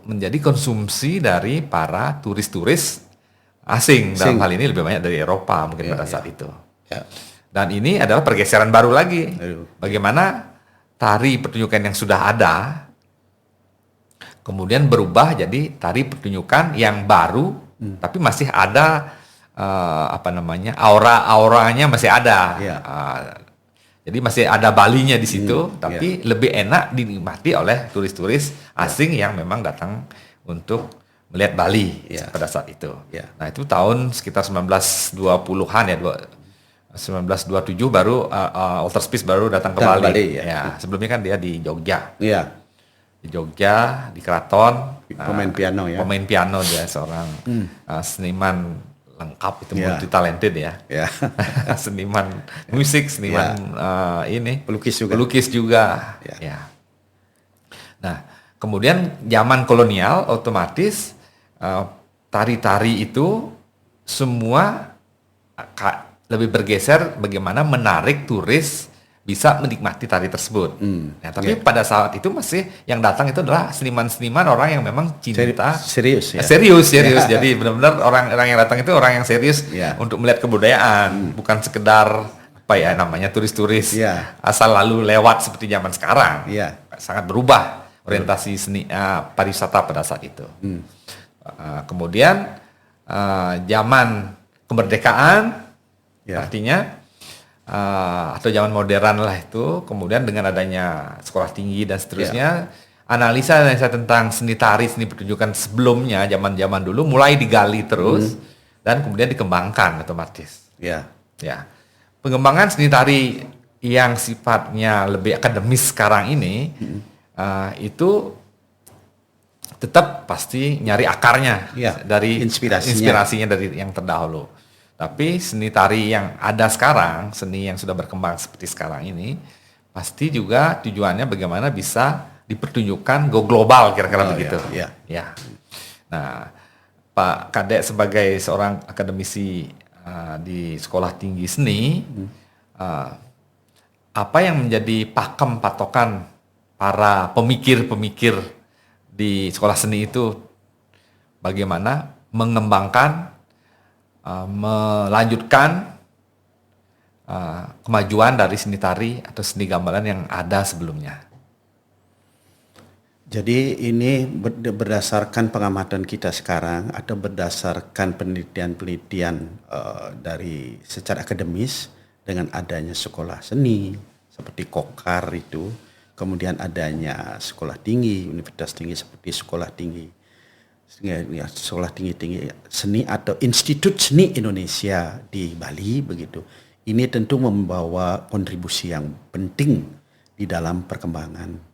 Speaker 3: menjadi konsumsi dari para turis-turis asing. Dalam hal ini lebih banyak dari Eropa mungkin pada saat itu.
Speaker 2: Ya.
Speaker 3: Dan ini adalah pergeseran baru lagi.
Speaker 2: Aduh.
Speaker 3: Bagaimana tari pertunjukan yang sudah ada kemudian berubah jadi tari pertunjukan yang baru, tapi masih ada aura-auranya masih ada.
Speaker 2: Ya.
Speaker 3: Jadi masih ada Balinya di situ, tapi lebih enak dinikmati oleh turis-turis asing yang memang datang untuk melihat Bali pada saat itu.
Speaker 2: Ya.
Speaker 3: Nah itu tahun sekitar 1920-an ya, 1927 baru Walter Spies baru datang ke
Speaker 2: Datang
Speaker 3: Bali.
Speaker 2: Bali, ya.
Speaker 3: Ya, sebelumnya kan dia di Jogja.
Speaker 2: Iya.
Speaker 3: Di Jogja, di Keraton.
Speaker 2: Pemain piano ya.
Speaker 3: Pemain piano dia seorang seniman lengkap itu
Speaker 2: Ya.
Speaker 3: multi talented ya.
Speaker 2: Ya.
Speaker 3: Seniman musik, seniman
Speaker 2: Pelukis juga.
Speaker 3: Pelukis juga.
Speaker 2: Ya.
Speaker 3: Ya. Nah, kemudian zaman kolonial otomatis tari-tari itu semua lebih bergeser bagaimana menarik turis bisa menikmati tari tersebut. Nah, tapi pada saat itu masih yang datang itu adalah seniman-seniman orang yang memang cinta
Speaker 2: Serius ya.
Speaker 3: serius. Jadi benar-benar orang yang datang itu orang yang serius
Speaker 2: Ya.
Speaker 3: untuk melihat kebudayaan, bukan sekedar namanya turis-turis
Speaker 2: Ya.
Speaker 3: asal lalu lewat seperti zaman sekarang.
Speaker 2: Ya.
Speaker 3: Sangat berubah orientasi seni pariwisata pada saat itu. Kemudian zaman kemerdekaan
Speaker 2: Ya.
Speaker 3: artinya atau zaman modern lah itu, kemudian dengan adanya sekolah tinggi dan seterusnya, analisa tentang seni tari, seni pertunjukan sebelumnya zaman-zaman dulu mulai digali terus dan kemudian dikembangkan otomatis.
Speaker 2: Ya.
Speaker 3: Ya, pengembangan seni tari yang sifatnya lebih akademis sekarang ini itu tetap pasti nyari akarnya
Speaker 2: Ya,
Speaker 3: dari
Speaker 2: inspirasinya
Speaker 3: dari yang terdahulu. Tapi seni tari yang ada sekarang, seni yang sudah berkembang seperti sekarang ini, pasti juga tujuannya bagaimana bisa dipertunjukkan go global kira-kira begitu.
Speaker 2: ya.
Speaker 3: Ya. Nah, Pak Kadek sebagai seorang akademisi di sekolah tinggi seni, apa yang menjadi pakem patokan para pemikir-pemikir di sekolah seni itu, bagaimana mengembangkan, melanjutkan kemajuan dari seni tari atau seni gamelan yang ada sebelumnya?
Speaker 2: Jadi ini berdasarkan pengamatan kita sekarang atau berdasarkan penelitian-penelitian dari secara akademis dengan adanya sekolah seni seperti Kokar itu, kemudian adanya sekolah tinggi, universitas tinggi seperti sekolah tinggi seni atau Institut Seni Indonesia di Bali begitu. Ini tentu membawa kontribusi yang penting di dalam perkembangan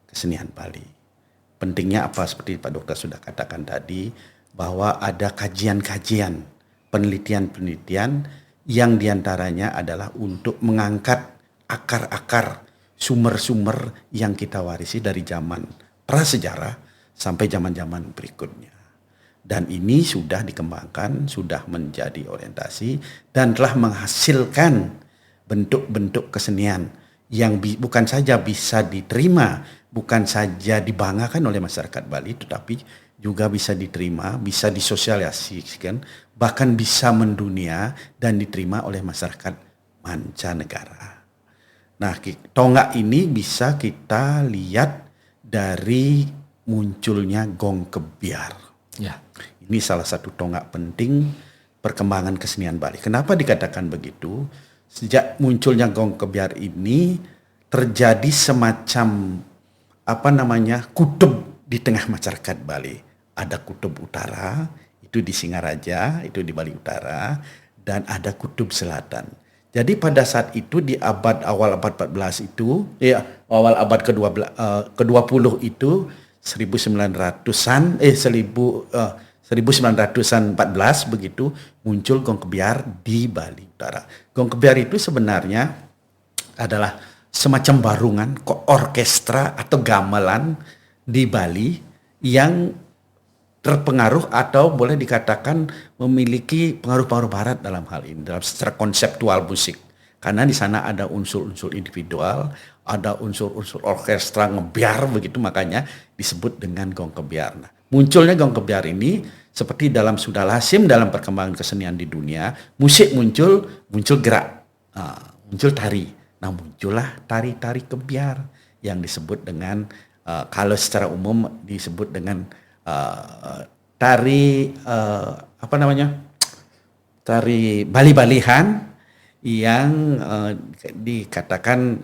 Speaker 2: kesenian Bali. Pentingnya apa, seperti Pak Dokter sudah katakan tadi, bahwa ada kajian-kajian, penelitian-penelitian yang diantaranya adalah untuk mengangkat akar-akar sumber-sumber yang kita warisi dari zaman prasejarah sampai zaman-zaman berikutnya. Dan ini sudah dikembangkan, sudah menjadi orientasi dan telah menghasilkan bentuk-bentuk kesenian yang bukan saja bisa diterima, bukan saja dibanggakan oleh masyarakat Bali, tetapi juga bisa diterima, bisa disosialisasikan, bahkan bisa mendunia dan diterima oleh masyarakat mancanegara. Nah, tonggak ini bisa kita lihat dari munculnya gong kebiar.
Speaker 3: Ya.
Speaker 2: Ini salah satu tonggak penting perkembangan kesenian Bali. Kenapa dikatakan begitu? Sejak munculnya gong kebiar ini terjadi semacam kutub di tengah masyarakat Bali. Ada kutub utara, itu di Singaraja, itu di Bali Utara, dan ada kutub selatan. Jadi pada saat itu di awal abad 14 itu, awal abad ke-20 itu 1900-an 1914 begitu muncul gong kebiar di Bali Utara. Gong kebiar itu sebenarnya adalah semacam barungan orkestra atau gamelan di Bali yang terpengaruh atau boleh dikatakan memiliki pengaruh-pengaruh barat dalam hal ini, dalam secara konseptual musik. Karena di sana ada unsur-unsur individual, ada unsur-unsur orkestra ngebiar begitu, makanya disebut dengan gong kebiar. Nah, munculnya gong kebiar ini seperti sudah lazim dalam perkembangan kesenian di dunia, musik muncul gerak, muncul tari. Nah, muncullah tari-tari kebiar yang disebut dengan kalau secara umum disebut dengan tari Bali-Balihan yang dikatakan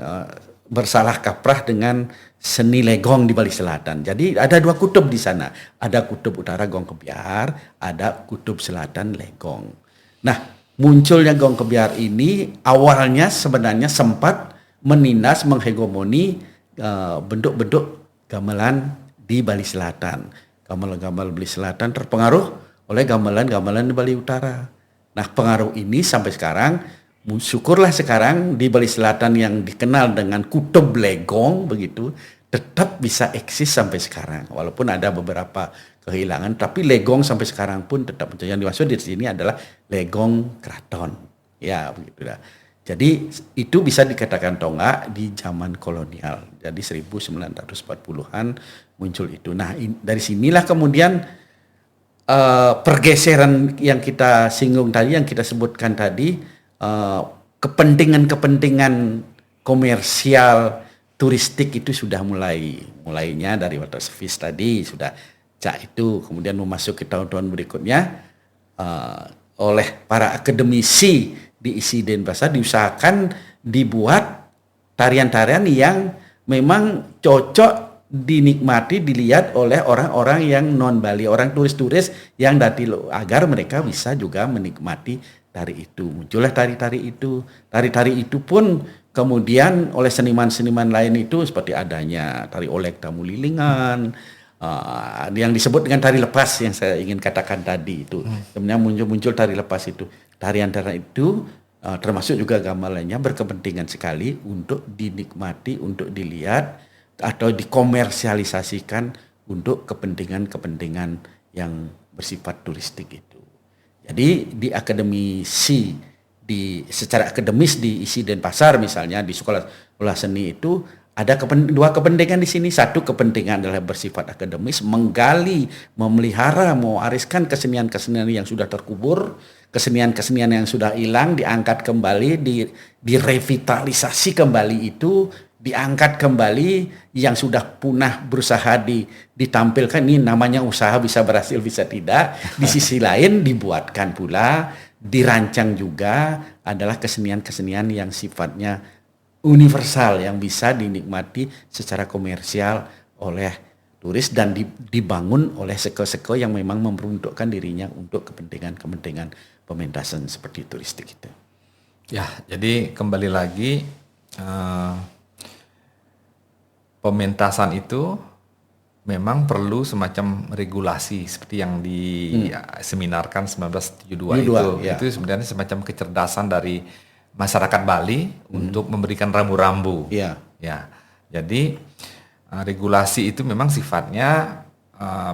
Speaker 2: bersalah kaprah dengan seni legong di Bali Selatan. Jadi ada dua kutub di sana. Ada kutub utara gong kebiar, ada kutub selatan legong. Nah, munculnya gong kebiar ini awalnya sebenarnya sempat menindas, menghegemoni bentuk-bentuk gamelan di Bali Selatan. Gamelan-gamelan Bali Selatan terpengaruh oleh gamelan-gamelan di Bali Utara. Nah, pengaruh ini sampai sekarang, syukurlah sekarang di Bali Selatan yang dikenal dengan kutub legong begitu, tetap bisa eksis sampai sekarang. Walaupun ada beberapa kehilangan, tapi legong sampai sekarang pun tetap. Yang dimaksud di sini adalah legong keraton. Ya, begitu dah. Jadi itu bisa dikatakan tonggak di zaman kolonial. Jadi 1940-an muncul itu. Nah, dari sinilah kemudian pergeseran yang kita singgung tadi, yang kita sebutkan tadi, kepentingan komersial turistik itu sudah mulainya dari water service tadi sudah itu, kemudian memasuki tahun-tahun berikutnya oleh para akademisi di ISI Denpasar diusahakan dibuat tarian-tarian yang memang cocok dinikmati, dilihat oleh orang-orang yang non Bali, orang turis-turis yang datang, agar mereka bisa juga menikmati tari itu. Muncullah tari-tari itu. Tari-tari itu pun kemudian oleh seniman-seniman lain itu seperti adanya tari olek tamu lilingan, yang disebut dengan tari lepas yang saya ingin katakan tadi itu. Sebenarnya muncul tari lepas itu. Tarian-tarian itu termasuk juga gamelannya berkepentingan sekali untuk dinikmati, untuk dilihat atau dikomersialisasikan untuk kepentingan-kepentingan yang bersifat turistik itu. Jadi di akademisi, secara akademis di ISI Denpasar misalnya di sekolah seni itu ada dua kepentingan di sini. Satu kepentingan adalah bersifat akademis, menggali, memelihara, mewariskan kesenian-kesenian yang sudah terkubur, kesenian-kesenian yang sudah hilang, diangkat kembali, direvitalisasi kembali itu, diangkat kembali, yang sudah punah berusaha ditampilkan. Ini namanya usaha, bisa berhasil bisa tidak. Di sisi lain dibuatkan pula, dirancang juga adalah kesenian-kesenian yang sifatnya universal, yang bisa dinikmati secara komersial oleh turis dan dibangun oleh seko-seko yang memang memperuntukkan dirinya untuk kepentingan-kepentingan pementasan seperti turistik itu.
Speaker 3: Ya, jadi kembali lagi pementasan itu memang perlu semacam regulasi seperti yang diseminarkan 1972 itu.
Speaker 2: Ya.
Speaker 3: Itu sebenarnya semacam kecerdasan dari masyarakat Bali untuk memberikan rambu-rambu.
Speaker 2: Ya.
Speaker 3: Ya. Jadi regulasi itu memang sifatnya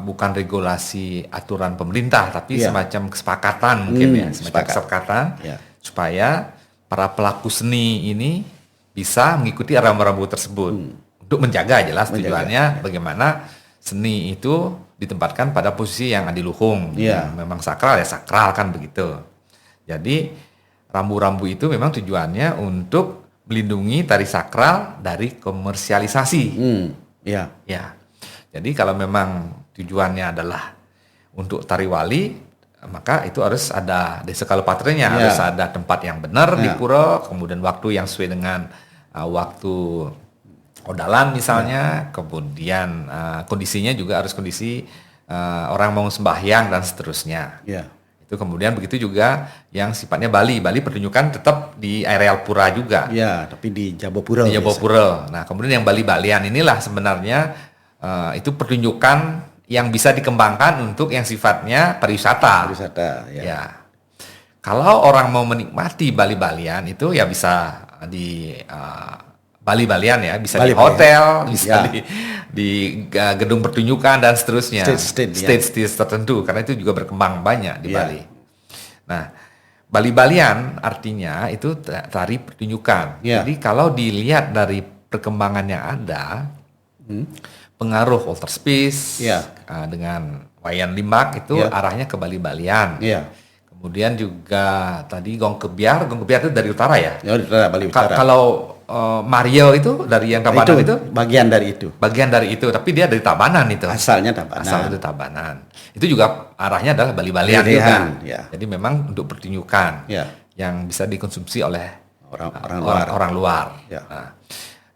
Speaker 3: bukan regulasi aturan pemerintah, tapi semacam kesepakatan mungkin semacam kesepakatan supaya para pelaku seni ini bisa mengikuti rambu-rambu tersebut untuk menjaga jelas tujuannya bagaimana seni itu ditempatkan pada posisi yang adiluhung. Memang sakral ya sakral kan begitu. Jadi rambu-rambu itu memang tujuannya untuk melindungi tari sakral dari komersialisasi.
Speaker 2: Ya.
Speaker 3: Ya. Jadi kalau memang tujuannya adalah untuk tari wali, maka itu harus ada desa kalopatrenya, harus ada tempat yang benar di pura, kemudian waktu yang sesuai dengan waktu odalan misalnya, kemudian kondisinya juga harus kondisi orang mau sembahyang dan seterusnya.
Speaker 2: Ya.
Speaker 3: Itu kemudian begitu juga yang sifatnya Bali. Bali pertunjukan tetap di areal pura juga.
Speaker 2: Ya, tapi di Jabopura.
Speaker 3: Di Jabopura. Nah, kemudian yang Bali-Balian inilah sebenarnya itu pertunjukan yang bisa dikembangkan untuk yang sifatnya pariwisata.
Speaker 2: Pariwisata, ya.
Speaker 3: Ya. Kalau orang mau menikmati Bali-Balian itu ya bisa di Bali-Balian ya, bisa di hotel, bisa di gedung pertunjukan dan seterusnya. Stage tertentu, karena itu juga berkembang banyak di Bali. Nah, Bali-Balian artinya itu tari pertunjukan. Jadi kalau dilihat dari perkembangan yang ada, pengaruh Walter Spies dengan Wayan Limbak itu arahnya ke Bali-Balian. Kemudian juga tadi Gong Kebiar itu dari utara ya?
Speaker 2: Ya, utara, Bali utara.
Speaker 3: Kalau Mario itu dari yang Tabanan itu?
Speaker 2: Bagian dari itu.
Speaker 3: Bagian dari itu, tapi dia dari Tabanan itu.
Speaker 2: Asalnya Tabanan.
Speaker 3: Asal dari Tabanan. Itu juga arahnya adalah Bali-Balian juga. Jadi memang untuk pertunjukan yang bisa dikonsumsi oleh orang luar. Nah,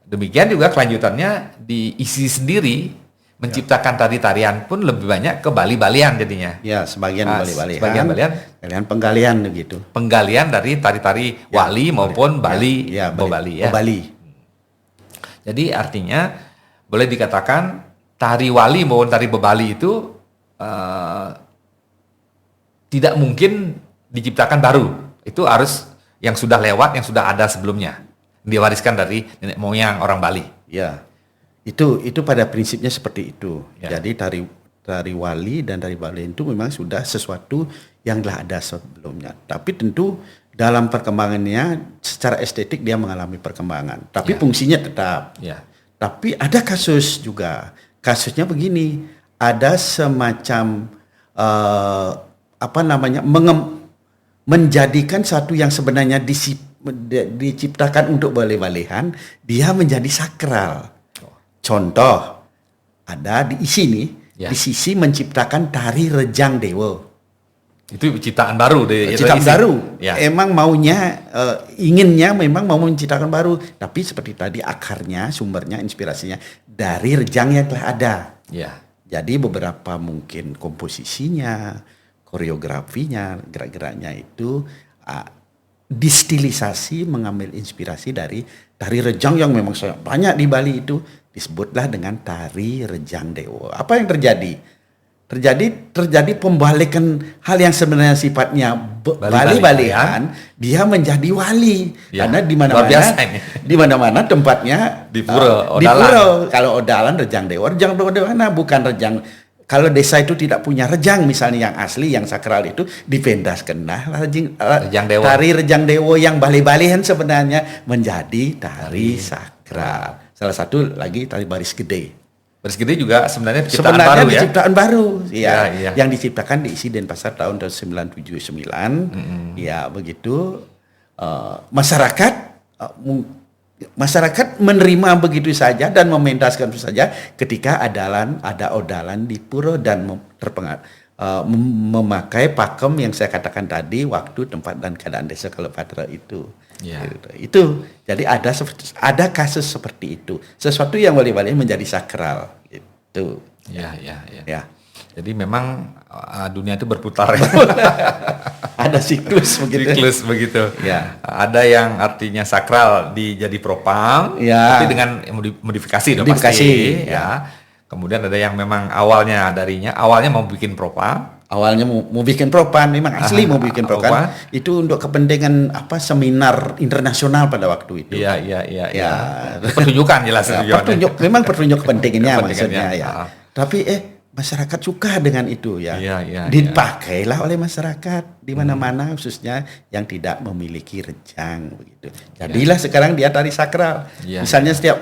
Speaker 3: demikian juga kelanjutannya diisi sendiri. Menciptakan tari-tarian pun lebih banyak ke Bali-Balian jadinya.
Speaker 2: Ya, sebagian Bali-Balian.
Speaker 3: Sebagian Balian.
Speaker 2: Penggalian begitu.
Speaker 3: Penggalian dari tari-tari wali maupun Bali. Bali. Jadi artinya boleh dikatakan tari wali maupun tari Bali itu tidak mungkin diciptakan baru. Itu harus yang sudah lewat, yang sudah ada sebelumnya. Diwariskan dari nenek moyang orang Bali.
Speaker 2: Ya. Itu pada prinsipnya seperti itu. Jadi tari wali dan tari Bali itu memang sudah sesuatu yang telah ada sebelumnya. Tapi tentu dalam perkembangannya secara estetik dia mengalami perkembangan. Tapi fungsinya tetap. Tapi ada kasus juga. Kasusnya begini, ada semacam menjadikan satu yang sebenarnya diciptakan untuk balai-balehan, dia menjadi sakral. Contoh, ada di sini, di sisi menciptakan tari Rejang Dewa.
Speaker 3: Itu ciptaan baru.
Speaker 2: Ciptaan baru. Emang maunya, inginnya memang mau menciptakan baru. Tapi seperti tadi akarnya, sumbernya, inspirasinya dari Rejang yang telah ada. Jadi beberapa mungkin komposisinya, koreografinya, gerak-geraknya itu distilisasi, mengambil inspirasi dari tari Rejang yang memang sangat banyak di Bali itu. Disebutlah dengan tari Rejang Dewa. Apa yang terjadi? Terjadi pembalikan hal yang sebenarnya sifatnya Bali-Balian, dia menjadi wali. Karena di mana-mana tempatnya
Speaker 3: di pura,
Speaker 2: di pura. Kalau odalan Rejang Dewa mana bukan Rejang. Kalau desa itu tidak punya rejang misalnya yang asli, yang sakral itu dipendaskanlah Rejang Dewa. Tari Rejang Dewa yang Bali-Balian sebenarnya menjadi tari sakral. Salah satu lagi tari Baris Gede.
Speaker 3: Baris Gede juga sebenarnya ciptaan
Speaker 2: baru ya. Yang diciptakan di isi Denpasar tahun 1979. Ya begitu. Masyarakat menerima begitu saja dan mementaskan itu saja ketika ada odalan di pura dan memakai pakem yang saya katakan tadi, waktu, tempat dan keadaan desa Kalopatra itu. Itu jadi ada kasus seperti itu, sesuatu yang Bali-Bali menjadi sakral itu.
Speaker 3: Jadi memang dunia itu berputar.
Speaker 2: Ada siklus
Speaker 3: begitu. Ada yang artinya sakral jadi propam, tapi dengan modifikasi. Kemudian ada yang memang awalnya mau bikin propam.
Speaker 2: Awalnya mau bikin propan, memang asli mau bikin propan. Itu untuk kepentingan seminar internasional pada waktu itu.
Speaker 3: Pertunjukan jelas.
Speaker 2: Memang pertunjuk kepentingannya maksudnya Tapi masyarakat suka dengan itu dipakailah oleh masyarakat di mana-mana, khususnya yang tidak memiliki rejang begitu. Jadilah sekarang dia tari sakral. Misalnya setiap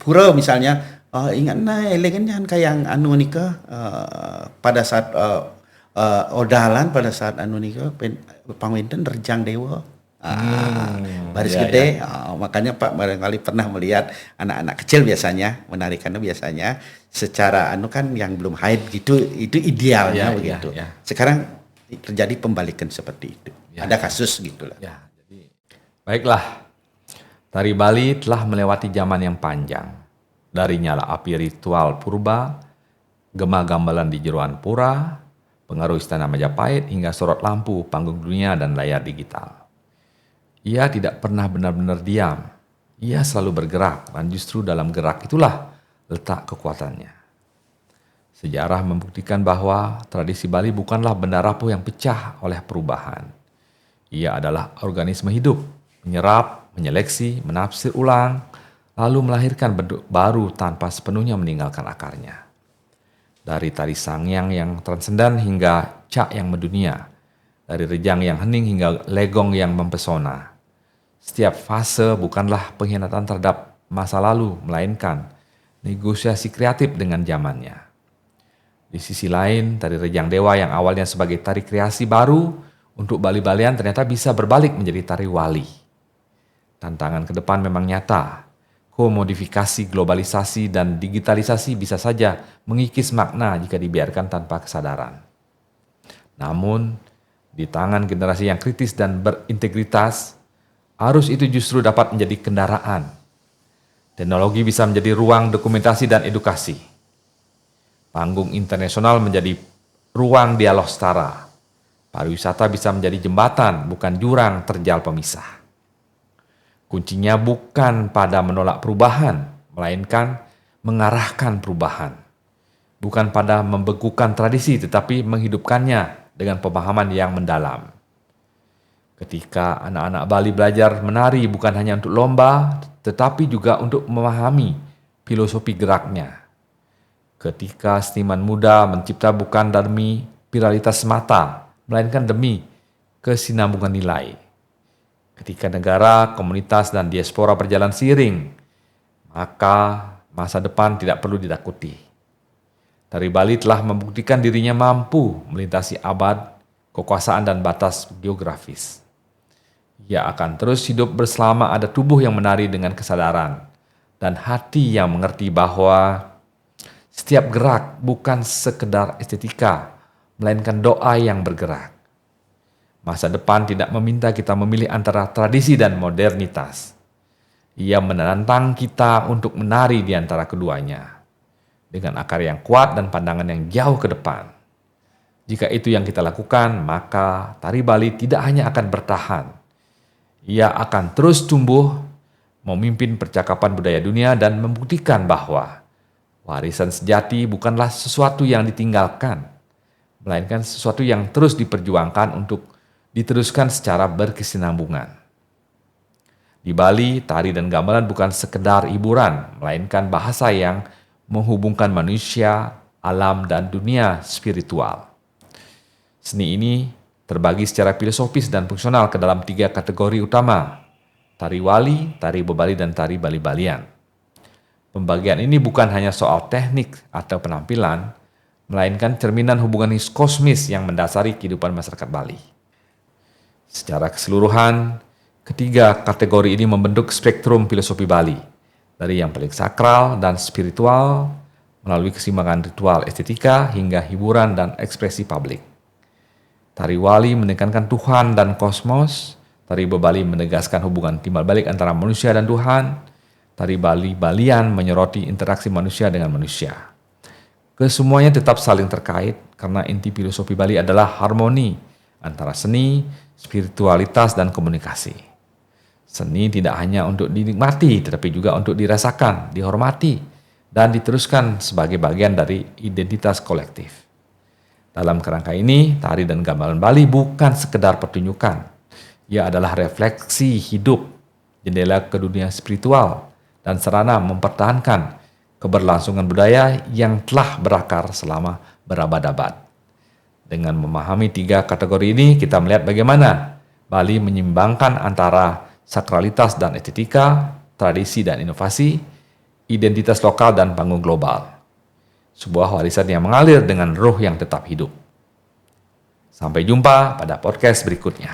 Speaker 2: pura misalnya ingat elegannya kayak nikah pada saat odalan pada saat nikah pangwenten Rejang Dewa. Baris
Speaker 3: ya,
Speaker 2: gede. Makanya Pak barangkali pernah melihat anak-anak kecil biasanya menarikannya biasanya secara kan yang belum haid gitu, itu idealnya
Speaker 3: Ya,
Speaker 2: begitu.
Speaker 3: ya.
Speaker 2: Sekarang terjadi pembalikan seperti itu.
Speaker 3: Ya.
Speaker 2: Ada kasus gitulah.
Speaker 3: Ya, jadi baiklah. Tari Bali telah melewati zaman yang panjang. Dari nyala api ritual purba, gema gamelan di jeroan pura, pengaruh istana Majapahit hingga sorot lampu, panggung dunia dan layar digital. Ia tidak pernah benar-benar diam. Ia selalu bergerak dan justru dalam gerak itulah letak kekuatannya. Sejarah membuktikan bahwa tradisi Bali bukanlah benda rapuh yang pecah oleh perubahan. Ia adalah organisme hidup, menyerap, menyeleksi, menafsir ulang, lalu melahirkan bentuk baru tanpa sepenuhnya meninggalkan akarnya. Dari tari sangyang yang transendan hingga cak yang mendunia, dari rejang yang hening hingga legong yang mempesona. Setiap fase bukanlah pengkhianatan terhadap masa lalu, melainkan negosiasi kreatif dengan zamannya. Di sisi lain, tari rejang dewa yang awalnya sebagai tari kreasi baru untuk Bali-Balian ternyata bisa berbalik menjadi tari wali. Tantangan ke depan memang nyata. Komodifikasi, globalisasi, dan digitalisasi bisa saja mengikis makna jika dibiarkan tanpa kesadaran. Namun, di tangan generasi yang kritis dan berintegritas, arus itu justru dapat menjadi kendaraan. Teknologi bisa menjadi ruang dokumentasi dan edukasi. Panggung internasional menjadi ruang dialog setara. Pariwisata bisa menjadi jembatan, bukan jurang terjal pemisah. Kuncinya bukan pada menolak perubahan, melainkan mengarahkan perubahan. Bukan pada membekukan tradisi, tetapi menghidupkannya dengan pemahaman yang mendalam. Ketika anak-anak Bali belajar menari bukan hanya untuk lomba, tetapi juga untuk memahami filosofi geraknya. Ketika seniman muda mencipta bukan demi viralitas semata, melainkan demi kesinambungan nilai. Ketika negara, komunitas, dan diaspora berjalan seiring, maka masa depan tidak perlu ditakuti. Tari Bali telah membuktikan dirinya mampu melintasi abad, kekuasaan, dan batas geografis. Ia akan terus hidup berselama ada tubuh yang menari dengan kesadaran dan hati yang mengerti bahwa setiap gerak bukan sekedar estetika, melainkan doa yang bergerak. Masa depan tidak meminta kita memilih antara tradisi dan modernitas. Ia menantang kita untuk menari di antara keduanya, dengan akar yang kuat dan pandangan yang jauh ke depan. Jika itu yang kita lakukan, maka tari Bali tidak hanya akan bertahan. Ia akan terus tumbuh, memimpin percakapan budaya dunia dan membuktikan bahwa warisan sejati bukanlah sesuatu yang ditinggalkan, melainkan sesuatu yang terus diperjuangkan untuk diteruskan secara berkesinambungan. Di Bali, tari dan gamelan bukan sekedar hiburan, melainkan bahasa yang menghubungkan manusia, alam, dan dunia spiritual. Seni ini terbagi secara filosofis dan fungsional ke dalam 3 kategori utama: tari wali, tari bebali, dan tari Bali-Balian. Pembagian ini bukan hanya soal teknik atau penampilan, melainkan cerminan hubungan kosmis yang mendasari kehidupan masyarakat Bali. Secara keseluruhan, ketiga kategori ini membentuk spektrum filosofi Bali, dari yang paling sakral dan spiritual, melalui keseimbangan ritual estetika hingga hiburan dan ekspresi publik. Tari wali menekankan Tuhan dan kosmos, tari bebali menegaskan hubungan timbal balik antara manusia dan Tuhan, tari Bali-Balian menyoroti interaksi manusia dengan manusia. Kesemuanya tetap saling terkait karena inti filosofi Bali adalah harmoni antara seni, spiritualitas, dan komunikasi. Seni tidak hanya untuk dinikmati, tetapi juga untuk dirasakan, dihormati, dan diteruskan sebagai bagian dari identitas kolektif. Dalam kerangka ini, tari dan gamelan Bali bukan sekedar pertunjukan. Ia adalah refleksi hidup, jendela ke dunia spiritual, dan sarana mempertahankan keberlangsungan budaya yang telah berakar selama berabad-abad. Dengan memahami 3 kategori ini, kita melihat bagaimana Bali menyimbangkan antara sakralitas dan estetika, tradisi dan inovasi, identitas lokal dan panggung global. Sebuah warisan yang mengalir dengan ruh yang tetap hidup. Sampai jumpa pada podcast berikutnya.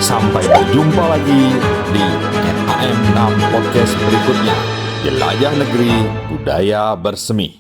Speaker 1: Sampai berjumpa lagi di NAM 6 Podcast berikutnya. Jelajah Negeri Budaya Bersemi.